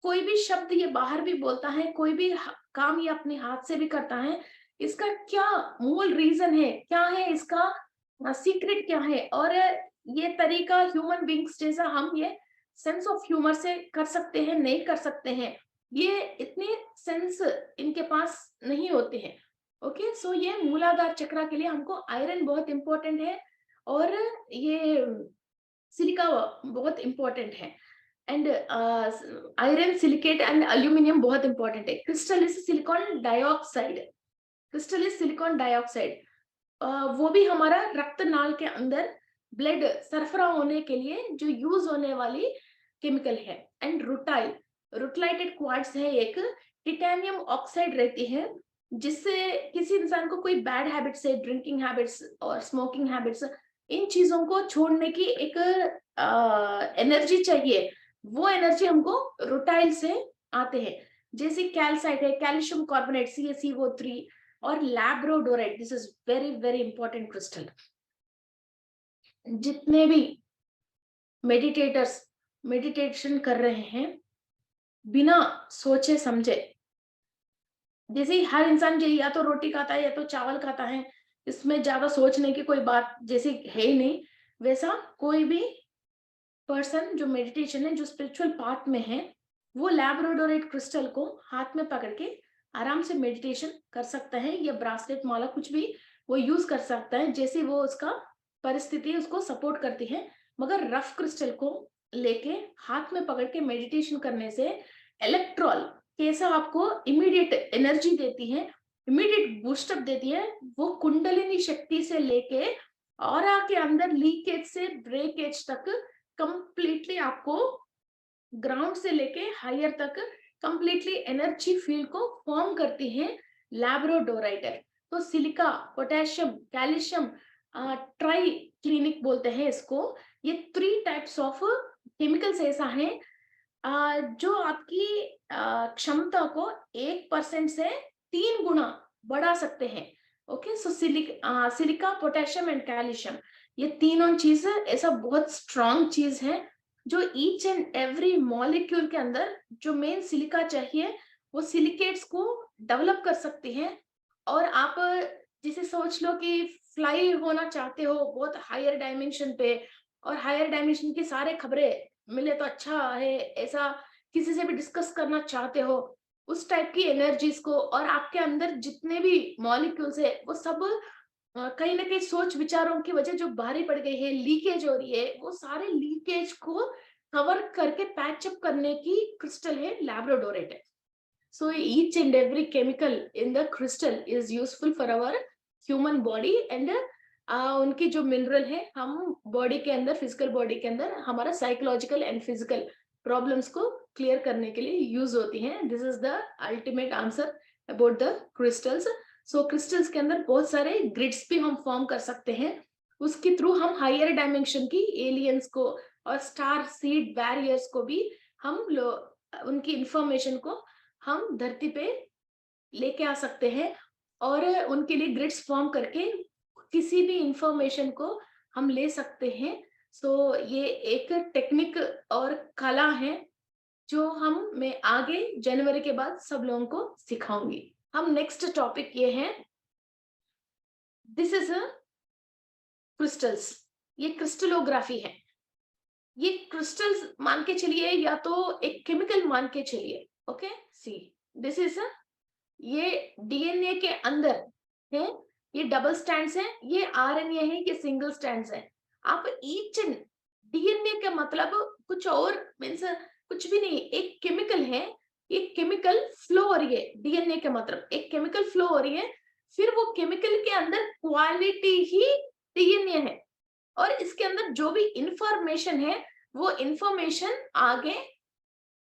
कोई भी शब्द ये बाहर भी बोलता है, कोई भी काम ये अपने हाथ से भी करता है, इसका क्या मूल रीजन है, क्या है इसका सीक्रेट क्या है। और ये तरीका ह्यूमन बींग्स जैसा हम ये सेंस ऑफ ह्यूमर से कर सकते हैं, नहीं कर सकते हैं, ये इतने सेंस इनके पास नहीं होते हैं। ओके, सो ये मूलाधार चक्र के लिए हमको आयरन बहुत इंपॉर्टेंट है और ये सिलिका बहुत इंपॉर्टेंट है। And iron, silicate and aluminium बहुत इंपॉर्टेंट है। Crystal is silicon dioxide, crystal is silicon dioxide. वो भी हमारा रक्त नाल के अंदर ब्लड सरफरा होने के लिए जो यूज होने वाली केमिकल है। एंड रुटाइल, रुटलाइटेड क्वार्ट्ज है एक, टिटेनियम ऑक्साइड रहती है, जिससे किसी इंसान को कोई बैड हैबिट्स है, ड्रिंकिंग हैबिट्स और स्मोकिंग हैबिट्स, इन चीजों को छोड़ने की एक एनर्जी चाहिए, वो एनर्जी हमको रुटाइल से आते हैं। जैसे कैल्साइट है, कैल्शियम कार्बोनेट CaCO3, और labradorite, this is very very important crystal. जितने भी मेडिटेटर्स मेडिटेशन कर रहे हैं बिना सोचे समझे, जैसे हर इंसान जो या तो रोटी खाता है या तो चावल खाता है, इसमें ज्यादा सोचने की कोई बात जैसे है ही नहीं, वैसा कोई भी पर्सन जो मेडिटेशन है, जो स्पिरिचुअल पाथ में है, वो लैब्राडोराइट क्रिस्टल को हाथ में पकड़ के आराम से मेडिटेशन कर सकता है, या ब्रासलेट माला कुछ भी वो यूज कर सकता है, जैसे वो उसका परिस्थिति उसको सपोर्ट करती है। मगर रफ क्रिस्टल को लेके हाथ में पकड़ के मेडिटेशन करने से इलेक्ट्रॉल कैसा आपको इमीडिएट एनर्जी देती है, इमीडिएट बूस्टअप देती है, वो कुंडलिनी शक्ति से लेके ऑरा के अंदर लीकेज से ब्रेकेज तक कंप्लीटली आपको ग्राउंड से लेके हायर तक कंप्लीटली एनर्जी फील्ड को फॉर्म करती है लैब्रोडोराइट। तो silica, potassium, calcium try clinic बोलते हैं इसको। ये 3 टाइप्स ऑफ केमिकल्स ऐसा है जो आपकी क्षमता को 1% से 3 गुना बढ़ा सकते हैं। Okay, so silica, potassium and calcium, ये तीनों चीज ऐसा बहुत स्ट्रॉन्ग चीज है जो ईच एंड एवरी मॉलिक्यूल के अंदर जो मेन सिलिका चाहिए वो सिलिकेट्स को डेवलप कर सकती है। और आप जैसे सोच लो कि फ्लाई होना चाहते हो बहुत हायर डायमेंशन पे, और हायर डायमेंशन की सारे खबरें मिले तो अच्छा है, ऐसा किसी से भी डिस्कस करना चाहते हो, उस टाइप की एनर्जीज को, और आपके अंदर जितने भी मॉलिक्यूल्स है वो सब कहीं ना कहीं सोच विचारों की वजह जो भारी पड़ गई है, लीकेज हो रही है, वो सारे लीकेज को कवर करके पैचअप करने की क्रिस्टल है labradorite. So each and every chemical in the crystal is useful for our human body and उनकी जो मिनरल है हम बॉडी के अंदर, फिजिकल बॉडी के अंदर हमारा साइकोलॉजिकल एंड फिजिकल प्रॉब्लम्स को क्लियर करने के लिए यूज होती हैं। This is the ultimate answer about the crystals. So crystals के अंदर बहुत सारे ग्रिड्स भी हम फॉर्म कर सकते हैं, उसके थ्रू हम हायर डायमेंशन की एलियंस को और स्टार सीड बैरियर्स को भी हम उनकी इंफॉर्मेशन को हम धरती पे लेके आ सकते हैं, और उनके लिए ग्रिड्स फॉर्म करके किसी भी इंफॉर्मेशन को हम ले सकते हैं। सो ये एक टेक्निक और कला है जो मैं आगे जनवरी के बाद सब लोगों को सिखाऊंगी। हम नेक्स्ट टॉपिक ये है, दिस इज क्रिस्टल्स, ये क्रिस्टलोग्राफी है। ये क्रिस्टल्स मान के चलिए या तो एक केमिकल मान के चलिए। ओके, सी दिस इज ये डीएनए के अंदर है, ये डबल स्टैंड्स है, ये आरएनए है, ये सिंगल स्टैंड्स है। आप ईच एंड डीएनए का मतलब कुछ और मीन्स कुछ भी नहीं, एक केमिकल है, एक केमिकल फ्लो हो रही है, डीएनए का मतलब एक केमिकल फ्लो हो रही है, फिर वो केमिकल के अंदर क्वालिटी ही डीएनए है। और इसके अंदर जो भी इंफॉर्मेशन है वो इंफॉर्मेशन आगे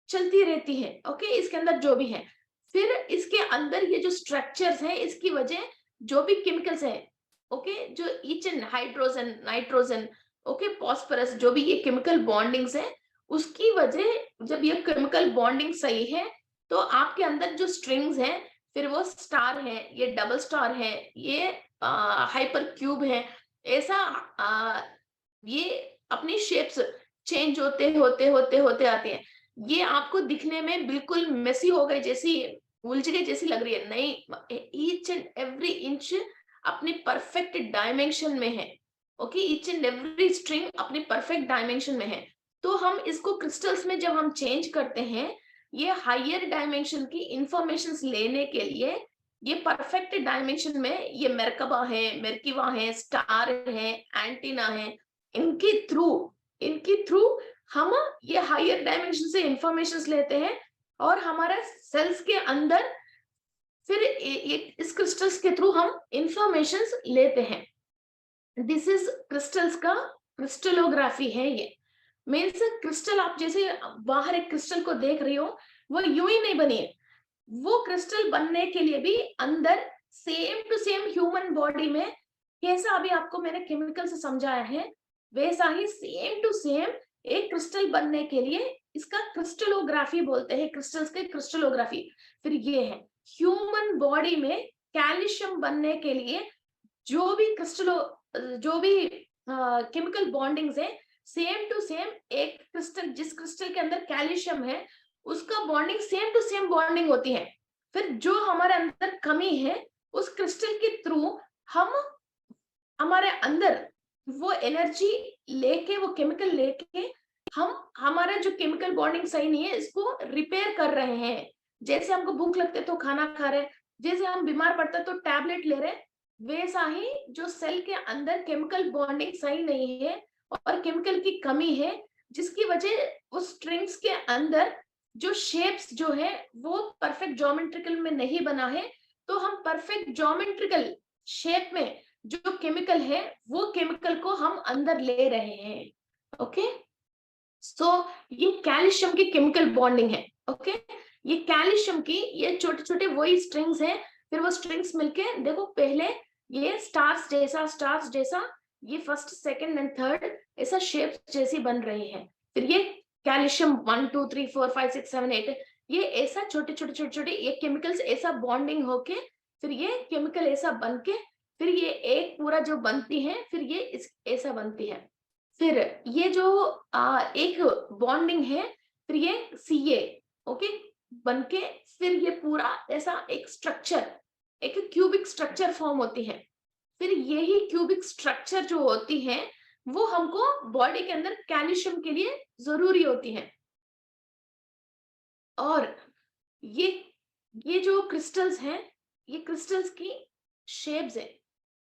चलती रहती है। ओके, इसके अंदर जो भी है, फिर इसके अंदर ये जो स्ट्रक्चर्स हैं, इसकी वजह जो भी केमिकल्स हैं, ओके, जो each and hydrogen, nitrogen, okay, phosphorus, जो भी ये केमिकल बॉन्डिंग्स है, उसकी वजह जब ये केमिकल बॉन्डिंग सही है तो आपके अंदर जो स्ट्रिंग्स हैं, फिर वो स्टार है, ये डबल स्टार है, ये हाइपर क्यूब है, ऐसा ये अपनी शेप्स चेंज होते होते होते होते आते हैं। ये आपको दिखने में बिल्कुल मेसी हो गई जैसी, उलझ गई जैसी लग रही है, नहीं, ईच एंड एवरी इंच अपनी परफेक्ट डायमेंशन में है। Okay, each and every string अपनी परफेक्ट डायमेंशन में है। तो हम इसको क्रिस्टल्स में जब हम चेंज करते हैं, ये हायर डायमेंशन की इंफॉर्मेशन लेने के लिए, ये परफेक्ट डायमेंशन में ये मेरकबा है, मेरकिवा है, स्टार है, एंटीना है, इनकी थ्रू हम ये हायर डायमेंशन से इंफॉर्मेशन लेते हैं और हमारा सेल्स के अंदर फिर इस क्रिस्टल्स के थ्रू हम इंफॉर्मेशन लेते हैं। दिस इज क्रिस्टल्स का क्रिस्टलोग्राफी है। ये मीन्स क्रिस्टल, आप जैसे बाहर एक क्रिस्टल को देख रही हो, वो यूं ही नहीं बनी है। वो क्रिस्टल बनने के लिए भी अंदर same to same human body में कैसा अभी आपको मैंने केमिकल से समझाया है, वैसा ही सेम टू सेम एक क्रिस्टल बनने के लिए इसका क्रिस्टलोग्राफी बोलते हैं, क्रिस्टल्स के क्रिस्टलोग्राफी। फिर ये है ह्यूमन बॉडी में कैल्शियम बनने के लिए जो भी जो भी केमिकल बॉन्डिंग्स है, सेम टू सेम एक क्रिस्टल, जिस क्रिस्टल के अंदर कैल्शियम है उसका bonding same to same bonding होती है। फिर जो हमारे अंदर कमी है, उस क्रिस्टल के थ्रू हम हमारे अंदर वो एनर्जी लेके, वो केमिकल लेके हम हमारा जो केमिकल बॉन्डिंग सही नहीं है इसको रिपेयर कर रहे हैं। जैसे हमको भूख लगते तो खाना खा रहे, जैसे हम बीमार पड़ते तो टैबलेट ले रहे, वैसा ही जो सेल के अंदर केमिकल बॉन्डिंग सही नहीं है और केमिकल की कमी है, जिसकी वजह उस स्ट्रिंग्स के अंदर जो शेप्स जो है वो परफेक्ट ज्योमेट्रिकल में नहीं बना है, तो हम परफेक्ट ज्योमेट्रिकल शेप में जो केमिकल है वो केमिकल को हम अंदर ले रहे हैं। ओके, सो ये कैल्शियम की केमिकल बॉन्डिंग है। ओके, ये कैल्शियम की ये छोटे छोटे वही स्ट्रिंग्स हैं, फिर वो स्ट्रिंग्स मिलके देखो, पहले ये स्टार्स जैसा ये फर्स्ट सेकंड एंड थर्ड ऐसा शेप जैसी बन रही है। फिर ये कैल्शियम 1 2 3 4 5 6 7 8, ये ऐसा छोटे छोटे छोटे छोटे ये केमिकल्स ऐसा बॉन्डिंग होके फिर ये केमिकल ऐसा बन के फिर ये एक पूरा जो बनती है, फिर ये ऐसा बनती है। फिर ये जो एक बॉन्डिंग है, फिर ये सीए, ओके, बनके फिर ये पूरा ऐसा एक स्ट्रक्चर, एक क्यूबिक स्ट्रक्चर फॉर्म होती है। फिर यही क्यूबिक स्ट्रक्चर जो होती है वो हमको बॉडी के अंदर कैल्शियम के लिए जरूरी होती है। और ये जो क्रिस्टल्स हैं, ये क्रिस्टल्स की शेप्स है।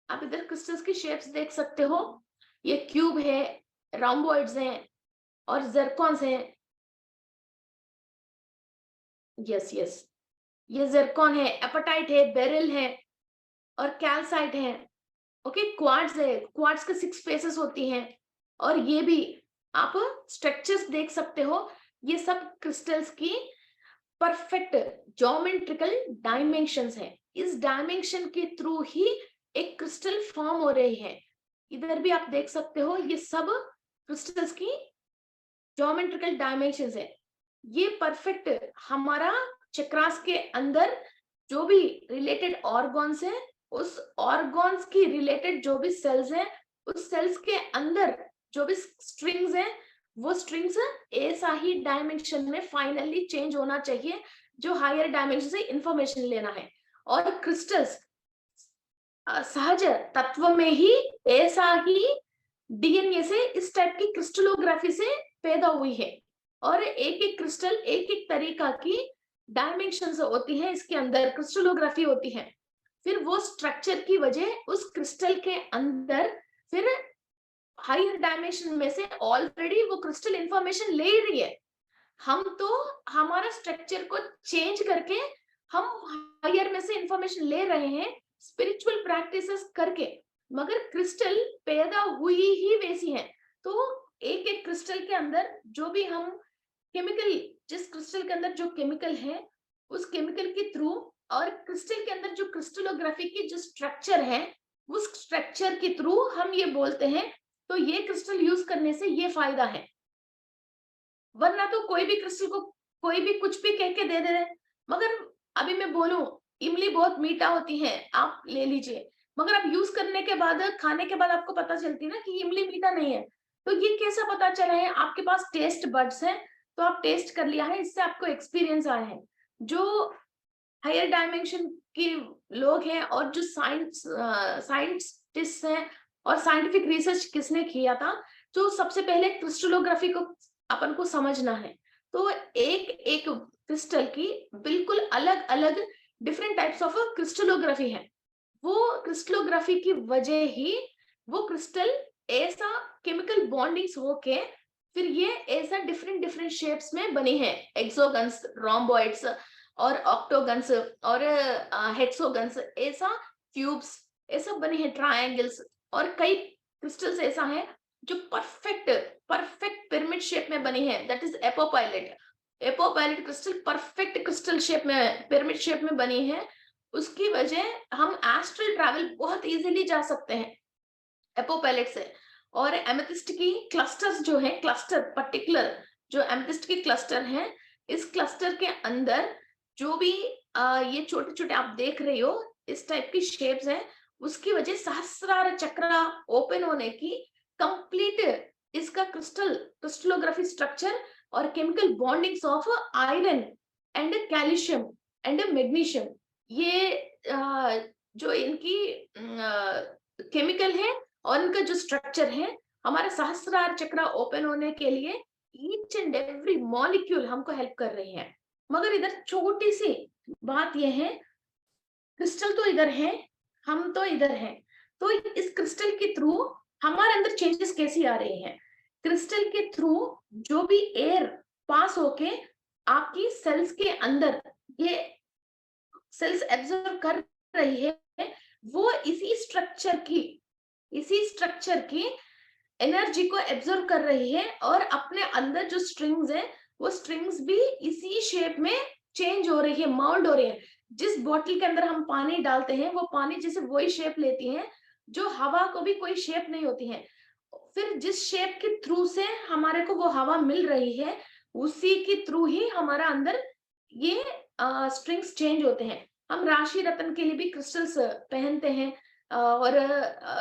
आप इधर क्रिस्टल्स की शेप्स देख सकते हो, ये क्यूब है, राउम्बॉइड्स हैं और जर्कॉन्स हैं। यस यस, ये जर्कॉन है, एपेटाइट है, बेरिल है और कैल्साइट है। ओके, क्वार्ट्ज है, क्वार्ट्ज के 6 फेसेस होती हैं। और ये भी आप स्ट्रक्चर्स देख सकते हो, ये सब क्रिस्टल्स की परफेक्ट ज्योमेट्रिकल डायमेंशंस है। इस डायमेंशन के थ्रू ही एक क्रिस्टल फॉर्म हो रही है। इधर भी आप देख सकते हो, ये सब क्रिस्टल्स की ज्योमेट्रिकल डायमेंशंस है। ये परफेक्ट हमारा चक्रास के अंदर जो भी रिलेटेड ऑर्गन्स है, उस ऑर्गन्स की रिलेटेड जो भी सेल्स हैं, उस सेल्स के अंदर जो भी स्ट्रिंग्स हैं, वो स्ट्रिंग्स ऐसा ही डायमेंशन में फाइनली चेंज होना चाहिए जो हायर डायमेंशन से इंफॉर्मेशन लेना है। और क्रिस्टल्स सहज तत्व में ही ऐसा ही डीएनए से इस टाइप की क्रिस्टलोग्राफी से पैदा हुई है। और एक एक क्रिस्टल एक एक तरीका की डायमेंशंस होती है, इसके अंदर क्रिस्टलोग्राफी होती है। फिर वो स्ट्रक्चर की वजह उस क्रिस्टल के अंदर फिर हायर डायमेंशन में से ऑलरेडी वो क्रिस्टल इंफॉर्मेशन ले रही है। हम तो हमारा स्ट्रक्चर को चेंज करके हम हायर में से इंफॉर्मेशन ले रहे हैं स्पिरिचुअल प्रैक्टिसेस करके। मगर क्रिस्टल पैदा हुई ही वैसी है। तो एक एक क्रिस्टल के अंदर जो भी हम केमिकल, जिस क्रिस्टल के अंदर जो केमिकल है उस केमिकल के थ्रू, और क्रिस्टल के अंदर जो क्रिस्टलोग्राफी की जो स्ट्रक्चर है उस स्ट्रक्चर के थ्रू हम ये बोलते हैं तो ये क्रिस्टल यूज करने से ये फायदा है। वरना तो कोई भी क्रिस्टल को कोई भी कुछ भी कह के दे दे रहे। मगर अभी मैं बोलूं इमली बहुत मीठा होती है, आप ले लीजिए, मगर आप यूज करने के बाद, खाने के बाद आपको पता चलती है ना कि इमली मीठा नहीं है। तो ये कैसा पता चला है? आपके पास टेस्ट बड्स है तो आप टेस्ट कर लिया है, इससे आपको एक्सपीरियंस आया है। जो हायर डायमेंशन के लोग हैं और जो साइंटिस्ट हैं और साइंटिफिक रिसर्च किसने किया था, तो सबसे पहले क्रिस्टलोग्राफी को अपन को समझना है। तो एक एक क्रिस्टल की बिल्कुल अलग अलग डिफरेंट टाइप्स ऑफ क्रिस्टलोग्राफी है। वो क्रिस्टलोग्राफी की वजह ही वो क्रिस्टल ऐसा केमिकल बॉन्डिंग्स होके फिर ये ऐसा डिफरेंट डिफरेंट शेप्स में बनी है, एक्सोगन्स, रोम्बॉइड्स और ऑक्टोगन्स और हेक्सोगन्स, ऐसा क्यूब्स, ऐसा बने हैं, ट्रायंगल्स, और कई क्रिस्टल्स ऐसा है जो परफेक्ट परफेक्ट पिरामिड शेप में बनी है, that is apophyllite. Apophyllite crystal perfect crystal shape में, पिरामिड शेप में बनी है। उसकी वजह हम एस्ट्रल ट्रैवल बहुत इजीली जा सकते हैं एपोपाइलेट से। और एमेथिस्ट की क्लस्टर्स जो है, क्लस्टर पर्टिकुलर जो एमेथिस्ट की क्लस्टर है, इस क्लस्टर के अंदर जो भी ये छोटे छोटे आप देख रहे हो इस टाइप की शेप्स हैं, उसकी वजह सहस्रार चक्र ओपन होने की कंप्लीट इसका क्रिस्टलोग्राफी स्ट्रक्चर और chemical bondings of iron and calcium and magnesium, ये जो इनकी केमिकल है और इनका जो स्ट्रक्चर है, हमारा सहस्रार चक्र ओपन होने के लिए ईच एंड एवरी मॉलिक्यूल हमको हेल्प कर रही है। मगर इधर छोटी सी बात यह है, क्रिस्टल तो इधर है, हम तो इधर हैं, तो इस क्रिस्टल के थ्रू हमारे अंदर चेंजेस कैसी आ रही हैं? क्रिस्टल के थ्रू जो भी एयर पास होके आपकी सेल्स के अंदर ये सेल्स एब्जॉर्ब कर रही है, वो इसी स्ट्रक्चर की एनर्जी को एब्जॉर्ब कर रही है, और अपने अंदर जो स्ट्रिंग्स है वो स्ट्रिंग्स भी इसी शेप में चेंज हो रही है, माउल्ड हो रही है। जिस बोतल के अंदर हम पानी डालते हैं वो पानी जैसे वही शेप लेती है, जो हवा को भी कोई शेप नहीं होती है। फिर जिस शेप के थ्रू से हमारे को वो हवा मिल रही है, उसी के थ्रू ही हमारा अंदर ये स्ट्रिंग्स चेंज होते हैं। हम राशि रत्न के लिए भी क्रिस्टल्स पहनते हैं, और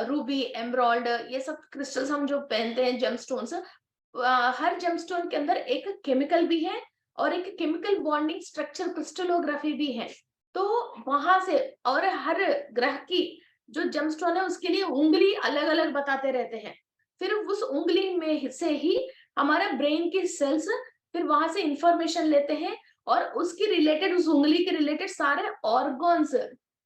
रूबी, एमराल्ड, ये सब क्रिस्टल्स हम जो पहनते हैं, जेमस्टोन्स, हर जेमस्टोन के अंदर एक केमिकल भी है और एक केमिकल बॉन्डिंग स्ट्रक्चर क्रिस्टलोग्राफी भी है। तो वहां से, और हर ग्रह की जो जेमस्टोन है उसके लिए उंगली अलग अलग बताते रहते हैं। फिर उस उंगली में से ही हमारा ब्रेन के सेल्स फिर वहां से इंफॉर्मेशन लेते हैं, और उसकी रिलेटेड, उस उंगली के रिलेटेड सारे ऑर्गन्स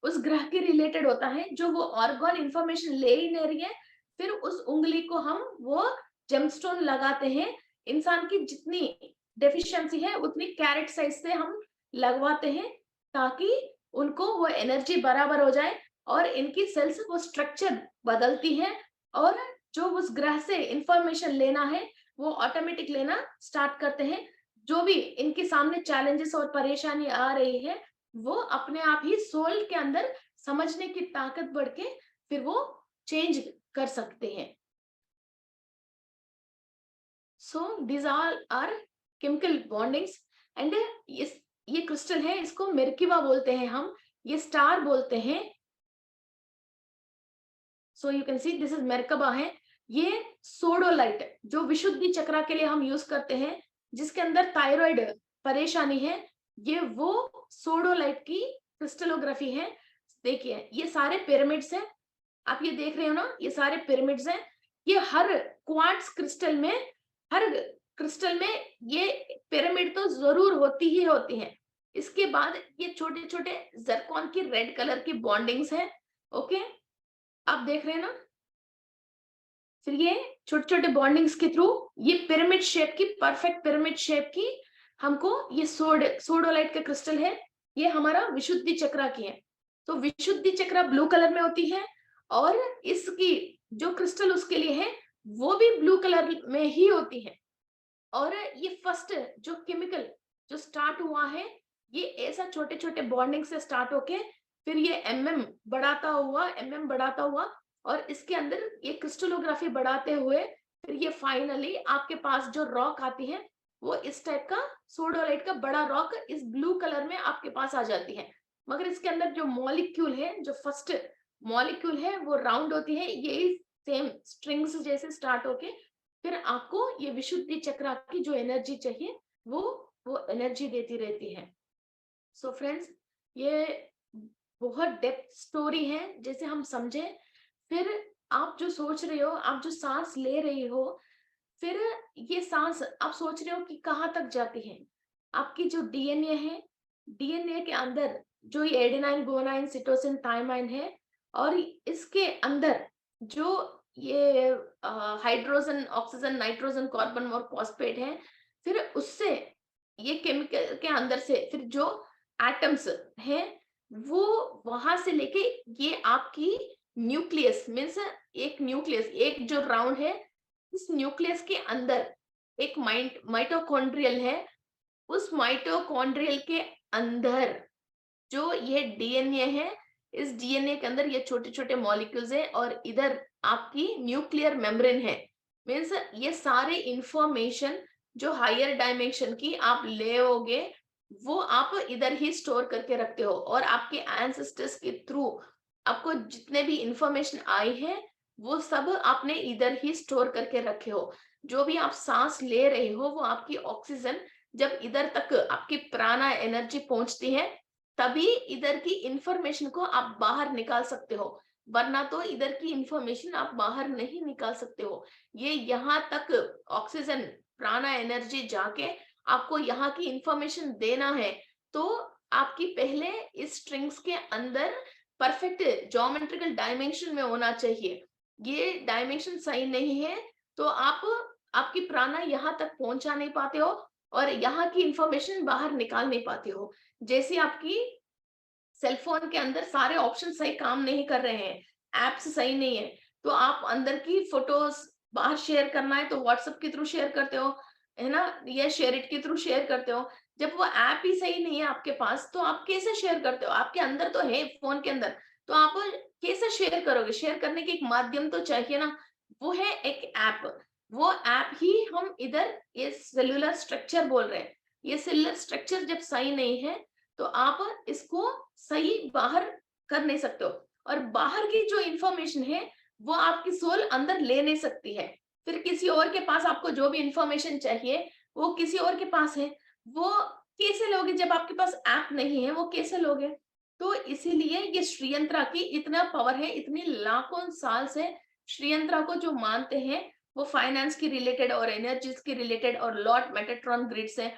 उस ग्रह के रिलेटेड होता है, जो वो ऑर्गन इंफॉर्मेशन ले ही नहीं रही है, फिर उस उंगली को हम वो जेमस्टोन लगाते हैं। इंसान की जितनी डेफिशिएंसी है उतनी कैरेट साइज से हम लगवाते हैं, ताकि उनको वो एनर्जी बराबर हो जाए और इनकी सेल्स वो स्ट्रक्चर बदलती है, और जो उस ग्रह से इंफॉर्मेशन लेना है वो ऑटोमेटिक लेना स्टार्ट करते हैं। जो भी इनके सामने चैलेंजेस और परेशानी आ रही है वो अपने आप ही सोल के अंदर समझने की ताकत बढ़ के फिर वो चेंज कर सकते हैं। So these are chemical bondings, and ये क्रिस्टल है, इसको मेर्किवा बोलते हैं हम, ये स्टार बोलते हैं। So you can see this is merkaba है। ये सोडोलाइट जो विशुद्धि चक्र के लिए हम यूज करते हैं, जिसके अंदर थायराइड परेशानी है, ये वो सोडोलाइट की क्रिस्टलोग्राफी है। देखिए ये सारे पिरामिड्स हैं, आप ये देख रहे हो ना, ये सारे पिरामिड्स हैं। ये हर क्वार्ट्ज क्रिस्टल में, हर क्रिस्टल में ये पिरामिड तो जरूर होती ही होती है। इसके बाद ये छोटे छोटे जरकॉन की रेड कलर की बॉन्डिंग्स हैं। ओके, आप देख रहे हैं ना। फिर ये छोटे छोटे बॉन्डिंग्स के थ्रू ये पिरामिड शेप की, परफेक्ट पिरामिड शेप की हमको ये सोडोलाइट का क्रिस्टल है, ये हमारा विशुद्धि चक्र की है। तो विशुद्धि चक्र ब्लू कलर में होती है, और इसकी जो क्रिस्टल उसके लिए है वो भी ब्लू कलर में ही होती है। और ये फर्स्ट जो केमिकल जो स्टार्ट हुआ है, ये ऐसा छोटे छोटे बॉन्डिंग से स्टार्ट होके फिर ये एमएम बढ़ाता हुआ और इसके अंदर ये क्रिस्टलोग्राफी बढ़ाते हुए फिर ये फाइनली आपके पास जो रॉक आती है वो इस टाइप का सोडोलाइट का बड़ा रॉक इस ब्लू कलर में आपके पास आ जाती है। मगर इसके अंदर जो मॉलिक्यूल है, जो फर्स्ट मॉलिक्यूल है वो राउंड होती है, ये सेम स्ट्रिंग्स जैसे स्टार्ट होके फिर आपको ये विशुद्धि चक्र की जो एनर्जी चाहिए वो एनर्जी देती रहती है। सो फ्रेंड्स, ये बहुत डेप्थ स्टोरी है जैसे हम समझे। फिर आप जो सोच रहे हो, आप जो सांस ले रही हो, फिर ये सांस आप सोच रहे हो कि कहाँ तक जाती है। आपकी जो डीएनए है, डीएनए के अंदर जो ये एडेनाइन गुआनाइन सिटोसिन थायमाइन है और इसके अंदर जो ये हाइड्रोजन ऑक्सीजन नाइट्रोजन कार्बन और फॉस्फेट है, फिर उससे ये केमिकल के अंदर से फिर जो एटम्स हैं वो वहां से लेके ये आपकी न्यूक्लियस मीन्स एक न्यूक्लियस एक जो राउंड है, इस न्यूक्लियस के अंदर एक माइटोकॉन्ड्रियल है। उस माइटोकॉन्ड्रियल के अंदर जो ये डीएनए है, इस डीएनए के अंदर ये छोटे छोटे मॉलिक्यूल्स है और इधर आपकी न्यूक्लियर मेम्ब्रेन है। मीन्स ये सारे इंफॉर्मेशन जो हायर डायमेंशन की आप लेओगे वो आप इधर ही स्टोर करके रखते हो और आपके एंसेस्टर्स के थ्रू आपको जितने भी इंफॉर्मेशन आई है वो सब आपने इधर ही स्टोर करके रखे हो। जो भी आप सांस ले रहे हो वो आपकी ऑक्सीजन जब इधर तक आपकी प्राणा एनर्जी पहुंचती है तभी इधर की इंफॉर्मेशन को आप बाहर निकाल सकते हो, वरना तो इधर की इंफॉर्मेशन आप बाहर नहीं निकाल सकते हो। ये यहाँ तक ऑक्सीजन प्राणा एनर्जी जाके आपको यहाँ की इंफॉर्मेशन देना है, तो आपकी पहले इस स्ट्रिंग्स के अंदर परफेक्ट ज्योमेट्रिकल डायमेंशन में होना चाहिए। ये डायमेंशन सही नहीं है तो आप आपकी प्राणा यहाँ तक पहुंचा नहीं पाते हो और यहाँ की इंफॉर्मेशन बाहर निकाल नहीं पाते हो। जैसे आपकी सेल फोन के अंदर सारे ऑप्शन सही काम नहीं कर रहे हैं, एप्स सही नहीं है, तो आप अंदर की फोटोज बाहर शेयर करना है तो व्हाट्सएप के थ्रू शेयर करते हो, है ना, या शेयर इट के थ्रू शेयर करते हो। जब वो ऐप ही सही नहीं है आपके पास तो आप कैसे शेयर करते हो? आपके अंदर तो है फोन के अंदर, तो आप कैसे शेयर करोगे? शेयर करने के एक माध्यम तो चाहिए ना, वो है एक ऐप। वो ऐप ही हम इधर ये सेलुलर स्ट्रक्चर बोल रहे हैं। ये सेलुलर स्ट्रक्चर जब सही नहीं है तो आप इसको सही बाहर कर नहीं सकते हो और बाहर की जो इंफॉर्मेशन है वो आपकी सोल अंदर ले नहीं सकती है। फिर किसी और के पास आपको जो भी इंफॉर्मेशन चाहिए वो किसी और के पास है, वो कैसे लोगे? जब आपके पास ऐप नहीं है वो कैसे लोगे? तो इसीलिए ये श्रीयंत्रा की इतना पावर है, इतनी लाखों साल से श्रीयंत्रा को जो मानते हैं वो फाइनेंस की रिलेटेड और एनर्जीज की रिलेटेड और लॉर्ड मेटाट्रॉन ग्रिड्स है।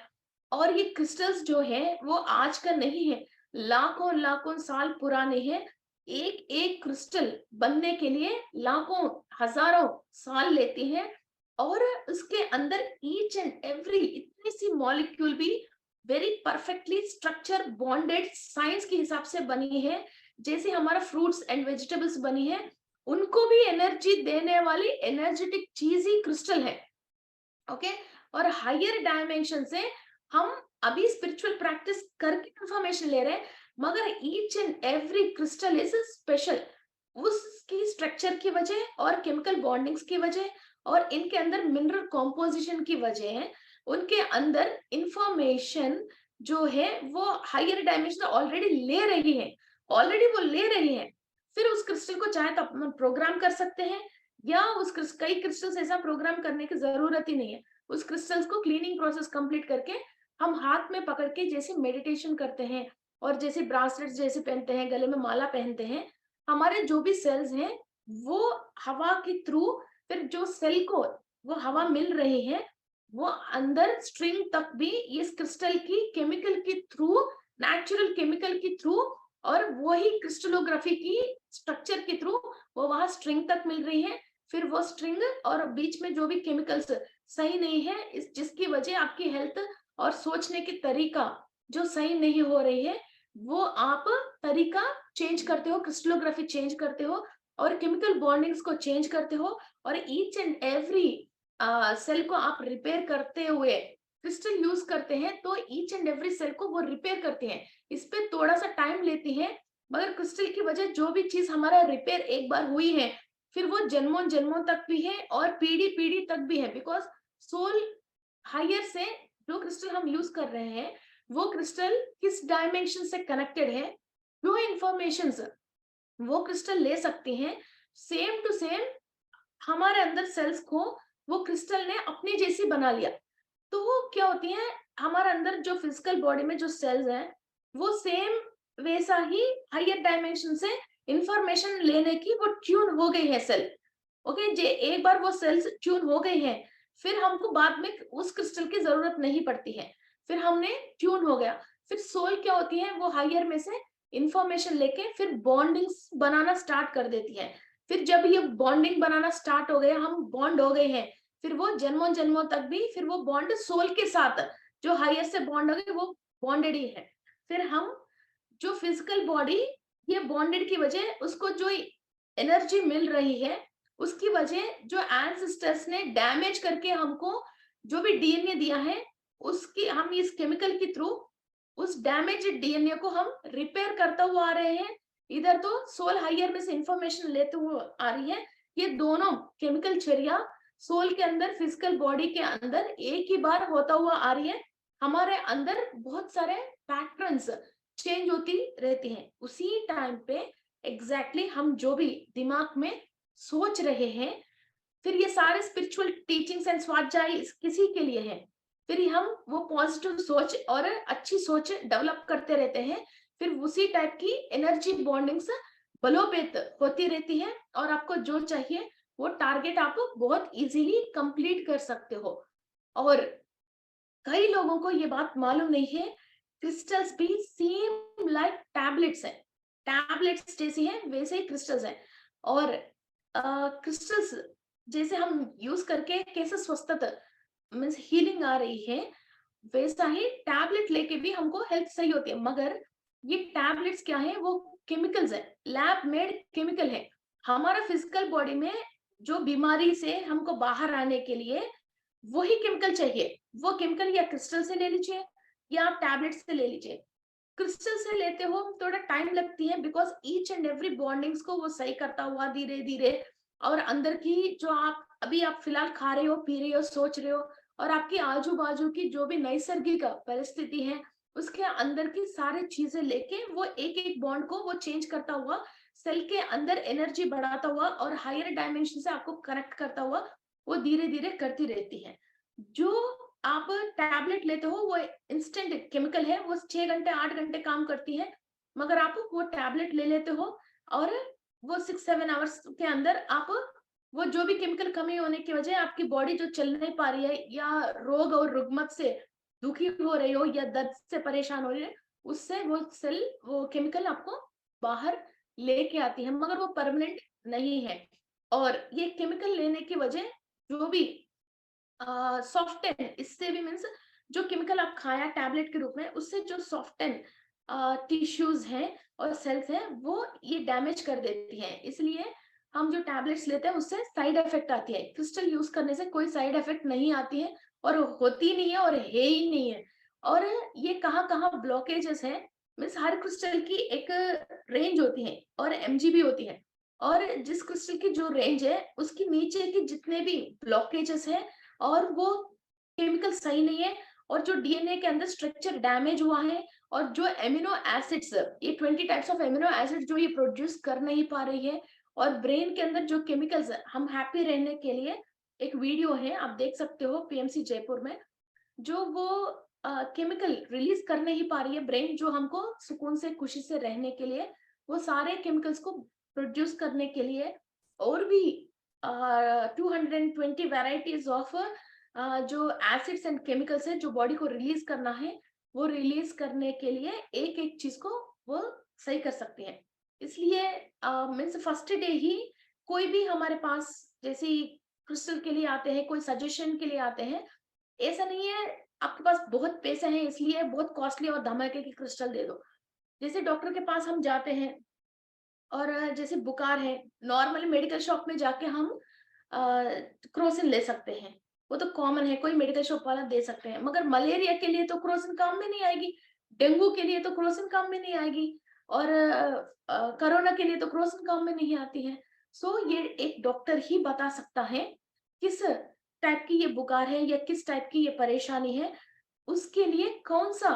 और ये क्रिस्टल्स जो है वो आज का नहीं है, लाखों लाखों साल पुराने हैं। एक एक क्रिस्टल बनने के लिए लाखों हजारों साल लेती हैं और उसके अंदर ईच एंड एवरी इतनी सी मॉलिक्यूल भी very perfectly structure bonded science के हिसाब से बनी है। जैसे हमारा फ्रूट्स एंड वेजिटेबल्स बनी है, उनको भी एनर्जी देने वाली एनर्जेटिक चीज ही क्रिस्टल है। ओके, और हायर डायमेंशन से हम अभी स्पिरिचुअल प्रैक्टिस करके इंफॉर्मेशन ले रहे हैं, मगर each and every crystal is special. उसकी स्ट्रक्चर की वजह और केमिकल बॉन्डिंग्स की वजह और इनके अंदर मिनरल कॉम्पोजिशन की वजह है, उनके अंदर इंफॉर्मेशन जो है वो हायर डायमेंशन ऑलरेडी ले रही है, ऑलरेडी वो ले रही है। फिर उस क्रिस्टल को चाहे तो अपन प्रोग्राम कर सकते हैं या कई क्रिस्टल्स ऐसा प्रोग्राम करने की जरूरत ही नहीं है। उस क्रिस्टल्स को क्लीनिंग प्रोसेस कंप्लीट करके हम हाथ में पकड़ के जैसे मेडिटेशन करते हैं और जैसे ब्रासलेट्स जैसे पहनते हैं, गले में माला पहनते हैं, हमारे जो भी सेल्स हैं वो हवा के थ्रू फिर जो सेल को वो हवा मिल रही है वो अंदर स्ट्रिंग तक भी इस क्रिस्टल की केमिकल के थ्रू, नेचुरल केमिकल के थ्रू और वही क्रिस्टलोग्राफी की स्ट्रक्चर के थ्रू वो वहां स्ट्रिंग तक मिल रही है। फिर वो स्ट्रिंग और बीच में जो भी केमिकल्स सही नहीं है, इस जिसकी वजह आपकी हेल्थ और सोचने की तरीका जो सही नहीं हो रही है, वो आप तरीका चेंज करते हो, क्रिस्टलोग्राफी चेंज करते हो और केमिकल बॉन्डिंग्स को चेंज करते हो और ईच एंड एवरी सेल को आप रिपेयर करते हुए क्रिस्टल यूज करते हैं, तो ईच एंड एवरी सेल को वो रिपेयर करते हैं। इस पे थोड़ा सा टाइम लेती है, मगर क्रिस्टल की वजह जो भी चीज हमारा रिपेयर एक बार हुई है, फिर वो जन्मों जन्मों तक भी है और पीढ़ी पीढ़ी तक भी है। बिकॉज सोल हायर से जो क्रिस्टल हम यूज कर रहे हैं, वो क्रिस्टल किस डायमेंशन से कनेक्टेड है, जो इंफॉर्मेशन वो क्रिस्टल ले सकती हैं, सेम टू सेम हमारे अंदर सेल्स को वो क्रिस्टल ने अपनी जैसी बना लिया। तो वो क्या होती है, हमारे अंदर जो फिजिकल बॉडी में जो सेल्स हैं, वो सेम वैसा ही हायर डायमेंशन से इंफॉर्मेशन लेने की वो ट्यून हो गई है सेल। ओके, जे एक बार वो सेल्स ट्यून हो गई हैं, फिर हमको बाद में उस क्रिस्टल की जरूरत नहीं पड़ती है, फिर हमने ट्यून हो गया। फिर सोल क्या होती है, वो हायर में से इंफॉर्मेशन लेके फिर बॉन्डिंग्स बनाना स्टार्ट कर देती है। फिर जब ये बॉन्डिंग बनाना स्टार्ट हो गया, हम बॉन्ड हो गए हैं, फिर वो जन्मों जन्मों तक भी फिर वो बॉन्ड सोल के साथ जो हायर से बॉन्ड हो गए वो बॉन्डेड ही है। फिर हम जो फिजिकल बॉडी, ये बॉन्डेड की वजह उसको जो एनर्जी मिल रही है, उसकी वजह जो एंसेस्टर्स ने डैमेज करके हमको जो भी डीएनए दिया है, उसकी हम इस केमिकल के थ्रू उस डैमेज डीएनए को हम रिपेयर करता हुआ आ रहे हैं। इधर तो सोल हायर में से इंफॉर्मेशन लेते हुए आ रही है। ये दोनों केमिकल चर्या सोल के अंदर फिजिकल बॉडी के अंदर एक ही बार होता हुआ आ रही है। हमारे अंदर बहुत सारे पैटर्न्स चेंज होती रहती हैं। उसी टाइम पे एग्जैक्टली हम जो भी दिमाग में सोच रहे हैं, फिर ये सारे स्पिरिचुअल टीचिंग्स एंड स्वाध्याय किसी के लिए है। फिर हम वो पॉजिटिव सोच और अच्छी सोच डेवलप करते रहते हैं, फिर उसी टाइप की एनर्जी बॉन्डिंग्स बलोपेत होती रहती है और आपको जो चाहिए वो टारगेट आप बहुत इजीली कंप्लीट कर सकते हो। और कई लोगों को ये बात मालूम नहीं है, क्रिस्टल्स भी सेम लाइक टैबलेट्स हैं, टैबलेट्स जैसी हैं वैसे ही क्रिस्टल्स हैं। और क्रिस्टल्स जैसे हम यूज करके कैसे स्वस्थता मीन्स हीलिंग आ रही है, वैसा ही टैबलेट लेके भी हमको हेल्थ सही होती है। मगर ये टैबलेट्स क्या है, वो केमिकल्स है, लैब मेड केमिकल है। हमारा फिजिकल बॉडी में जो बीमारी से हमको बाहर आने के लिए वही केमिकल चाहिए, वो केमिकल या क्रिस्टल से ले लीजिए या आप टैबलेट से ले लीजिए। क्रिस्टल से लेते हो थोड़ा टाइम लगती है, because each and every bondings को वो सही करता हुआ धीरे धीरे, और अंदर की जो आप अभी आप फिलहाल खा रहे हो, पी रहे हो, सोच रहे हो, और आपकी आजू बाजू की जो भी नैसर्गिक परिस्थिति है, उसके अंदर की सारी चीजें लेके वो एक एक बॉन्ड को वो चेंज करता हुआ, सेल के अंदर एनर्जी बढ़ाता हुआ और हायर डायमेंशन से आपको कनेक्ट करता हुआ वो धीरे धीरे करती रहती है। जो आप टैबलेट लेते हो वो इंस्टेंट केमिकल है, वो 6 घंटे 8 घंटे काम करती है। मगर आप वो टैबलेट ले लेते हो और वो 6-7 आवर्स के अंदर आप वो जो भी केमिकल कमी होने की वजह आपकी बॉडी जो चल नहीं पा रही है, या रोग और रुग्मत से दुखी हो रही हो, या दर्द से परेशान हो रही है, उससे वो सेल वो केमिकल आपको बाहर लेके आती है, मगर वो परमानेंट नहीं है। और ये केमिकल लेने की वजह जो भी सॉफ्टन, इससे भी मीन्स जो केमिकल आप खाया टैबलेट के रूप में, उससे जो सॉफ्टन टिश्यूज हैं और सेल्स हैं वो ये डैमेज कर देती हैं। इसलिए हम जो टैबलेट्स लेते हैं उससे साइड इफेक्ट आती है। क्रिस्टल यूज करने से कोई साइड इफेक्ट नहीं आती है और होती नहीं है और है ही नहीं है। और ये कहाँ कहाँ ब्लॉकेजेस है, मीन्स हर क्रिस्टल की एक रेंज होती है और एमजीबी होती है, और जिस क्रिस्टल की जो रेंज है उसकी नीचे के जितने भी ब्लॉकेजेस है और वो केमिकल सही नहीं है, और जो डीएनए के अंदर स्ट्रक्चर डैमेज हुआ है, और जो एमिनो एसिड्स, ये 20 टाइप्स ऑफ एमिनो एसिड जो ये प्रोड्यूस कर नहीं पा रही है, और ब्रेन के अंदर जो केमिकल्स, हम हैप्पी रहने के लिए एक वीडियो है आप देख सकते हो पीएमसी जयपुर में, जो वो केमिकल रिलीज कर नहीं पा रही है ब्रेन, जो हमको सुकून से खुशी से रहने के लिए वो सारे केमिकल्स को प्रोड्यूस करने के लिए, और भी 220 वेराइटीज ऑफ जो एसिड्स एंड केमिकल्स है जो बॉडी को रिलीज करना है, वो रिलीज करने के लिए एक एक चीज को वो सही कर सकती है। इसलिए मीन्स फर्स्ट डे ही कोई भी हमारे पास जैसे क्रिस्टल के लिए आते हैं, कोई सजेशन के लिए आते हैं, ऐसा नहीं है आपके पास बहुत पैसे हैं इसलिए बहुत कॉस्टली और धमाके की क्रिस्टल दे दो। जैसे डॉक्टर के पास हम जाते हैं और जैसे बुखार है, नॉर्मली मेडिकल शॉप में जाके हम क्रोसिन ले सकते हैं, वो तो कॉमन है, कोई मेडिकल शॉप वाला दे सकते हैं। मगर मलेरिया के लिए तो क्रोसिन काम में नहीं आएगी, डेंगू के लिए तो क्रोसिन काम में नहीं आएगी, और कोरोना के लिए तो क्रोसिन काम में नहीं आती है। सो ये एक डॉक्टर ही बता सकता है किस टाइप की ये बुखार है या किस टाइप की ये परेशानी है, उसके लिए कौन सा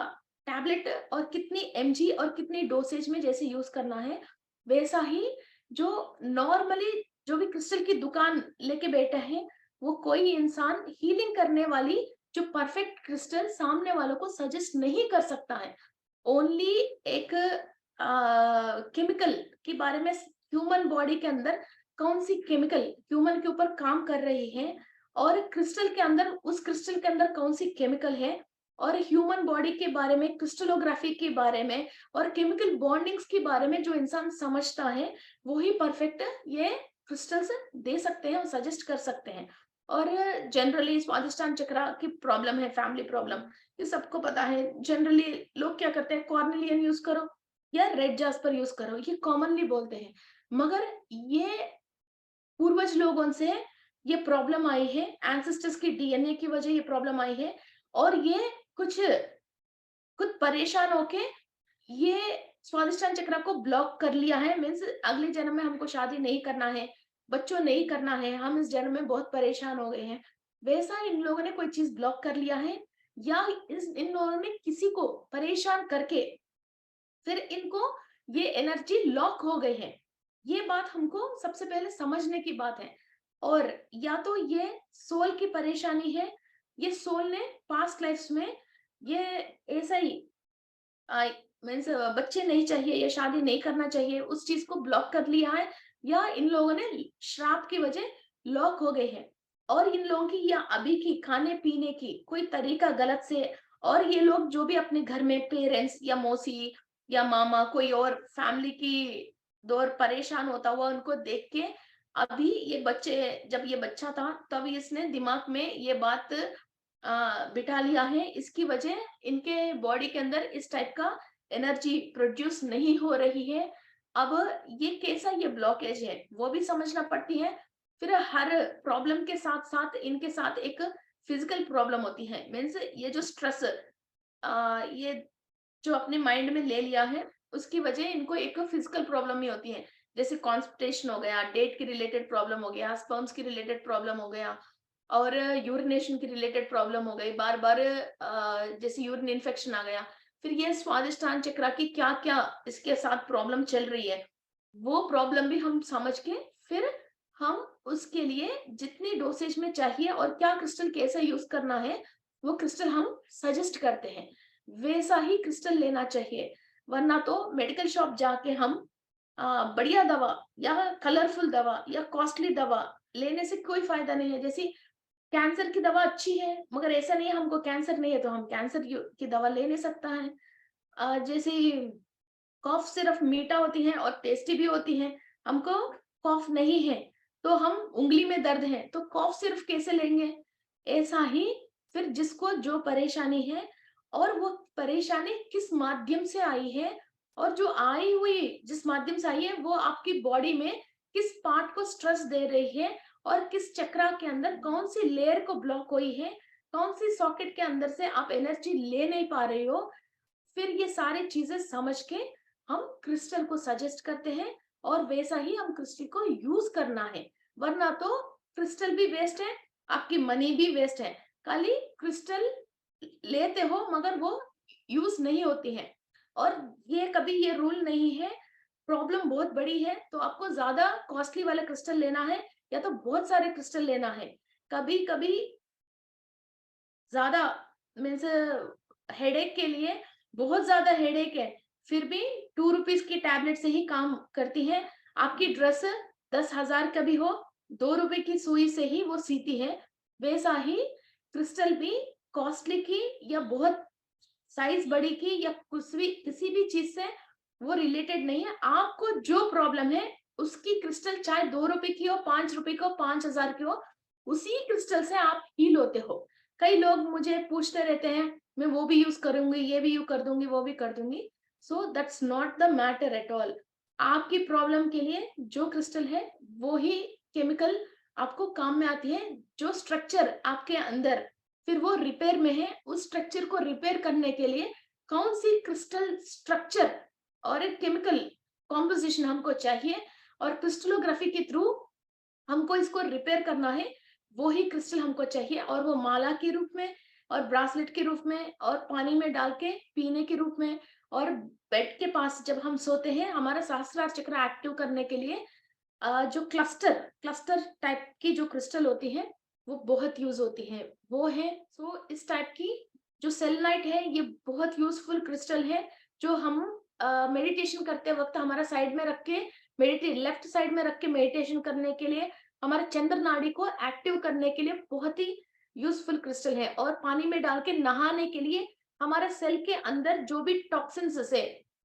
टैबलेट और कितनी एमजी और कितनी डोसेज में जैसे यूज करना है, वैसा ही जो नॉर्मली जो भी क्रिस्टल की दुकान लेके बैठा है, वो कोई इंसान हीलिंग करने वाली जो परफेक्ट क्रिस्टल सामने वालों को सजेस्ट नहीं कर सकता है। ओनली एक केमिकल के बारे में, ह्यूमन बॉडी के अंदर कौन सी केमिकल ह्यूमन के ऊपर काम कर रही है, और क्रिस्टल के अंदर, उस क्रिस्टल के अंदर कौन सी केमिकल है, और ह्यूमन बॉडी के बारे में, क्रिस्टलोग्राफी के बारे में और केमिकल बॉन्डिंग्स के बारे में जो इंसान समझता है, वो ही परफेक्ट ये क्रिस्टल्स दे सकते हैं और सजेस्ट कर सकते हैं। और जनरली स्वादिष्टान चक्रा की प्रॉब्लम है, फैमिली प्रॉब्लम, ये सबको पता है। जनरली लोग क्या करते हैं, कॉर्नेलियन यूज करो या रेड जास्पर यूज करो, ये कॉमनली बोलते हैं। मगर ये पूर्वज लोगों से ये प्रॉब्लम आई है, एंसेस्टर्स की डीएनए की वजह ये प्रॉब्लम आई है, और ये कुछ खुद परेशान होके ये स्वादिष्टान चक्र को ब्लॉक कर लिया है। मीन्स अगले जन्म में हमको शादी नहीं करना है, बच्चों नहीं करना है, हम इस जन्म में बहुत परेशान हो गए हैं, वैसा इन लोगों ने कोई चीज ब्लॉक कर लिया है, या इन लोगों ने किसी को परेशान करके फिर इनको ये एनर्जी लॉक हो गई है। ये बात हमको सबसे पहले समझने की बात है। और या तो ये सोल की परेशानी है, ये सोल ने पास्ट लाइफ्स में ये ऐसा ही मीन्स बच्चे नहीं चाहिए या शादी नहीं करना चाहिए, उस चीज को ब्लॉक कर लिया है, या इन लोगों ने श्राप की वजह लॉक हो गए हैं। और इन लोगों की या अभी की खाने पीने की कोई तरीका गलत से, और ये लोग जो भी अपने घर में पेरेंट्स या मौसी या मामा कोई और फैमिली की दौर परेशान होता हुआ उनको देख के, अभी ये बच्चे, जब ये बच्चा था तब इसने दिमाग में ये बात बिठा लिया है, इसकी वजह इनके बॉडी के अंदर इस टाइप का एनर्जी प्रोड्यूस नहीं हो रही है। अब ये कैसा ये ब्लॉकेज है वो भी समझना पड़ती है। फिर हर प्रॉब्लम के साथ साथ इनके साथ एक फिजिकल प्रॉब्लम होती है। मीन्स ये जो स्ट्रेस ये जो अपने माइंड में ले लिया है, उसकी वजह इनको एक फिजिकल प्रॉब्लम ही होती है। जैसे कॉन्स्टिपेशन हो गया, डेट की रिलेटेड प्रॉब्लम हो गया, स्पर्म्स की रिलेटेड प्रॉब्लम हो गया, और यूरिनेशन की रिलेटेड प्रॉब्लम हो गई, बार बार जैसे यूरिन इन्फेक्शन आ गया। फिर ये स्वादिष्टान चक्र की क्या क्या इसके साथ प्रॉब्लम चल रही है, वो प्रॉब्लम भी हम समझ के फिर हम उसके लिए जितनी डोसेज में चाहिए और क्या क्रिस्टल कैसे यूज करना है, वो क्रिस्टल हम सजेस्ट करते हैं, वैसा ही क्रिस्टल लेना चाहिए। वरना तो मेडिकल शॉप जाके हम बढ़िया दवा या कलरफुल दवा या कॉस्टली दवा लेने से कोई फायदा नहीं है। जैसे कैंसर की दवा अच्छी है, मगर ऐसा नहीं है हमको कैंसर नहीं है तो हम कैंसर की दवा ले नहीं सकता है। जैसे कॉफ सिर्फ मीठा होती है और टेस्टी भी होती है, हमको कॉफ नहीं है तो हम उंगली में दर्द है तो कॉफ सिर्फ कैसे लेंगे। ऐसा ही फिर जिसको जो परेशानी है और वो परेशानी किस माध्यम से आई है, और जो आई हुई जिस माध्यम से आई है वो आपकी बॉडी में किस पार्ट को स्ट्रेस दे रही है, और किस चक्रा के अंदर कौन सी लेयर को ब्लॉक हुई है, कौन सी सॉकेट के अंदर से आप एनर्जी ले नहीं पा रहे हो, फिर ये सारी चीजें समझ के हम क्रिस्टल को सजेस्ट करते हैं, और वैसा ही हम क्रिस्टल को यूज करना है। वरना तो क्रिस्टल भी वेस्ट है, आपकी मनी भी वेस्ट है, खाली क्रिस्टल लेते हो मगर वो यूज नहीं होती है। और ये कभी ये रूल नहीं है, प्रॉब्लम बहुत बड़ी है तो आपको ज्यादा कॉस्टली वाला क्रिस्टल लेना है या तो बहुत सारे क्रिस्टल लेना है। कभी कभी ज्यादा मीन्स हेडेक के लिए बहुत ज्यादा हेडेक है, फिर भी 2 रुपीज की टैबलेट से ही काम करती है। आपकी ड्रेस 10,000 का भी हो, 2 रुपए की सुई से ही वो सीती है। वैसा ही क्रिस्टल भी कॉस्टली की या बहुत साइज बड़ी की या किसी भी चीज से वो रिलेटेड नहीं है। आपको जो प्रॉब्लम है उसकी क्रिस्टल चाहे 2 रुपए की हो, 5 रुपए की हो, 5,000 की हो, उसी क्रिस्टल से आप हील होते हो। कई लोग मुझे पूछते रहते हैं, मैं वो भी यूज करूंगी, ये भी यूज कर दूंगी, वो भी कर दूंगी। So that's not the matter at all. आपकी प्रॉब्लम के लिए जो क्रिस्टल है वो ही केमिकल आपको काम में आती है। जो स्ट्रक्चर आपके अंदर फिर वो रिपेयर में है, उस स्ट्रक्चर को रिपेयर करने के लिए कौन सी क्रिस्टल स्ट्रक्चर और एक केमिकल कॉम्पोजिशन हमको चाहिए और क्रिस्टलोग्राफी के थ्रू हमको इसको रिपेयर करना है, वो ही क्रिस्टल हमको चाहिए। और वो माला के रूप में और ब्रासलेट के रूप में और पानी में डाल के पीने के रूप में और बेड के पास जब हम सोते हैं हमारा सहस्त्रार चक्र एक्टिव करने के लिए जो क्लस्टर क्लस्टर टाइप की जो क्रिस्टल होती है वो बहुत यूज होती है, वो है। सो इस टाइप की जो सेलेनाइट है ये बहुत यूजफुल क्रिस्टल है, जो हम मेडिटेशन करते वक्त हमारा साइड में रख के मेडिटेट लेफ्ट साइड में रख के मेडिटेशन करने के लिए, हमारे चंद्र नाड़ी को एक्टिव करने के लिए बहुत ही यूजफुल क्रिस्टल है। और पानी में डाल के नहाने के लिए हमारे सेल के अंदर जो भी टॉक्सिन्स से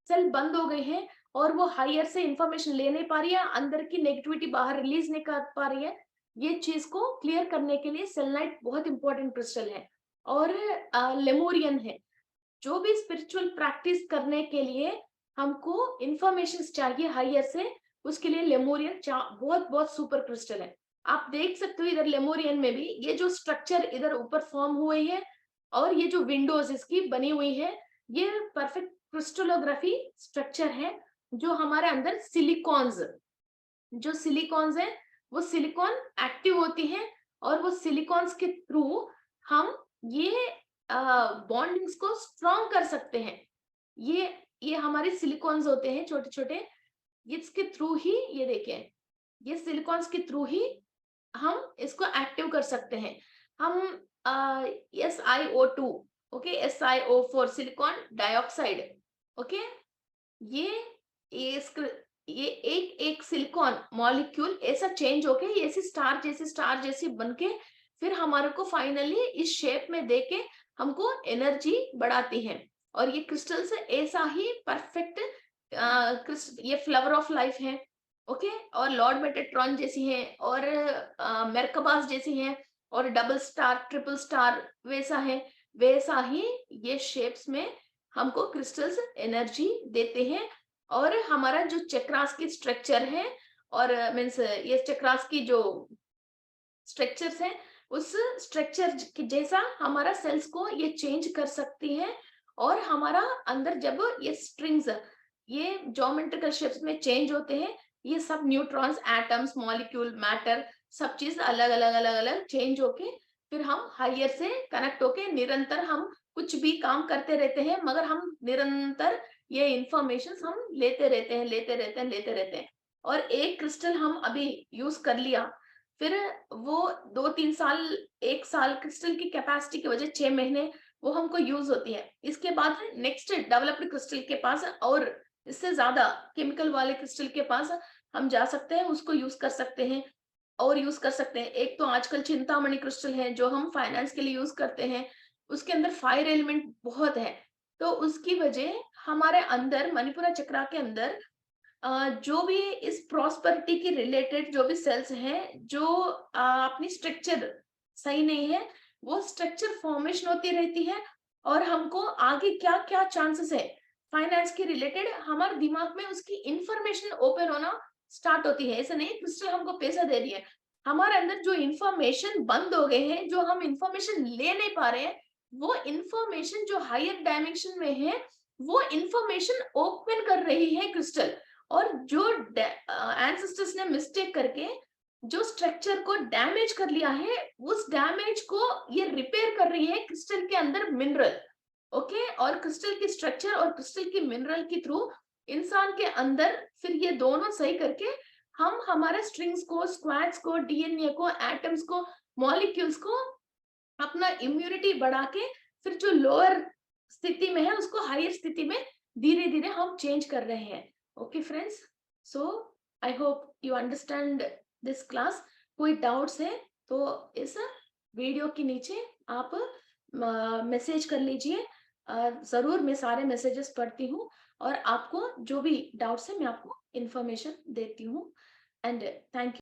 सेल बंद हो गए हैं और वो हायर से इंफॉर्मेशन ले नहीं पा रही है, अंदर की नेगेटिविटी बाहर रिलीज नहीं कर पा रही है, ये चीज को क्लियर करने के लिए सेलेनाइट बहुत इंपॉर्टेंट क्रिस्टल है। और लेमोरियन है। जो भी स्पिरिचुअल प्रैक्टिस करने के लिए हमको इंफॉर्मेशन चाहिए हायर से, उसके लिए लेमोरियन बहुत बहुत सुपर क्रिस्टल है। आप देख सकते हो इधर लेमोरियन में भी ये जो स्ट्रक्चर इधर ऊपर फॉर्म हुए हैं और ये जो विंडोज इसकी बनी हुई है, ये परफेक्ट क्रिस्टलोग्राफी स्ट्रक्चर है। जो हमारे अंदर सिलिकॉन्स, जो सिलिकॉन्स है वो सिलिकॉन एक्टिव होती है और वो सिलिकॉन्स के थ्रू हम ये बॉन्डिंग्स को स्ट्रॉन्ग कर सकते हैं। ये हमारे सिलिकॉन्स होते हैं छोटे छोटे, इसके थ्रू ही ये देखें, ये सिलिकॉन्स के थ्रू ही हम इसको एक्टिव कर सकते हैं। हम SiO2, okay, SiO4 silicon dioxide, okay, ये ये एक एक सिलिकॉन मॉलिक्यूल ऐसा चेंज होके ऐसी स्टार जैसी बनके फिर हमारे को फाइनली इस शेप में देके हमको एनर्जी बढ़ाती है। और ये क्रिस्टल्स ऐसा ही परफेक्ट ये फ्लावर ऑफ लाइफ है, ओके, और लॉर्ड मेटाट्रॉन जैसी है और मेरकबास जैसी है और डबल स्टार ट्रिपल स्टार वैसा है, वैसा ही ये शेप्स में हमको क्रिस्टल्स एनर्जी देते हैं। और हमारा जो चक्रास की स्ट्रक्चर है और मीन्स ये चक्रास की जो स्ट्रक्चर्स है उस स्ट्रक्चर के जैसा हमारा सेल्स को ये चेंज कर सकती है। और हमारा अंदर जब ये स्ट्रिंग्स ये ज्योमेट्रिकल शेप्स में चेंज होते हैं, ये सब न्यूट्रॉन्स एटम्स मॉलिक्यूल मैटर सब चीज अलग अलग अलग अलग चेंज होके फिर हम हायर से कनेक्ट होके निरंतर हम कुछ भी काम करते रहते हैं, मगर हम निरंतर ये इंफॉर्मेशन हम लेते रहते हैं। और एक क्रिस्टल हम अभी यूज कर लिया, फिर वो 2-3 साल 1 साल क्रिस्टल की कैपेसिटी की वजह 6 महीने वो हमको यूज होती है। इसके बाद नेक्स्ट डेवलप्ड क्रिस्टल के पास और इससे ज्यादा केमिकल वाले क्रिस्टल के पास हम जा सकते हैं, उसको यूज कर सकते हैं और यूज कर सकते हैं। एक तो आजकल चिंतामणि क्रिस्टल है जो हम फाइनेंस के लिए यूज करते हैं, उसके अंदर फायर एलिमेंट बहुत है, तो उसकी वजह हमारे अंदर मणिपुरा चक्रा के अंदर जो भी इस प्रॉस्पेरिटी की रिलेटेड जो भी सेल्स हैं जो अपनी स्ट्रक्चर सही नहीं है, वो स्ट्रक्चर फॉर्मेशन होती रहती है और हमको आगे क्या क्या चांसेस है फाइनेंस के रिलेटेड हमारे दिमाग में उसकी इंफॉर्मेशन ओपन होना स्टार्ट होती है। ऐसा नहीं क्रिस्टल हमको पैसा दे रही है, हमारे अंदर जो इंफॉर्मेशन बंद हो गए हैं, जो हम इंफॉर्मेशन ले नहीं पा रहे हैं, वो इंफॉर्मेशन जो हायर डायमेंशन में है वो इंफॉर्मेशन ओपन कर रही है क्रिस्टल। और जो एंसेस्टर्स ने मिस्टेक करके जो स्ट्रक्चर को डैमेज कर लिया है, उस डैमेज को ये रिपेयर कर रही है क्रिस्टल के अंदर मिनरल, ओके। और क्रिस्टल की स्ट्रक्चर और क्रिस्टल की मिनरल के थ्रू इंसान के अंदर फिर ये दोनों सही करके हम हमारे स्ट्रिंग्स को स्क्वाड्स को डीएनए को एटम्स को मॉलिक्यूल्स को अपना इम्यूनिटी बढ़ा के फिर जो लोअर स्थिति में है उसको हायर स्थिति में धीरे धीरे हम चेंज कर रहे हैं। Okay friends, so I hope you understand this class. कोई डाउट्स है तो इस वीडियो के नीचे आप मैसेज कर लीजिए, जरूर मैं सारे मैसेजेस पढ़ती हूँ और आपको जो भी डाउट्स है मैं आपको इंफॉर्मेशन देती हूँ। And thank you.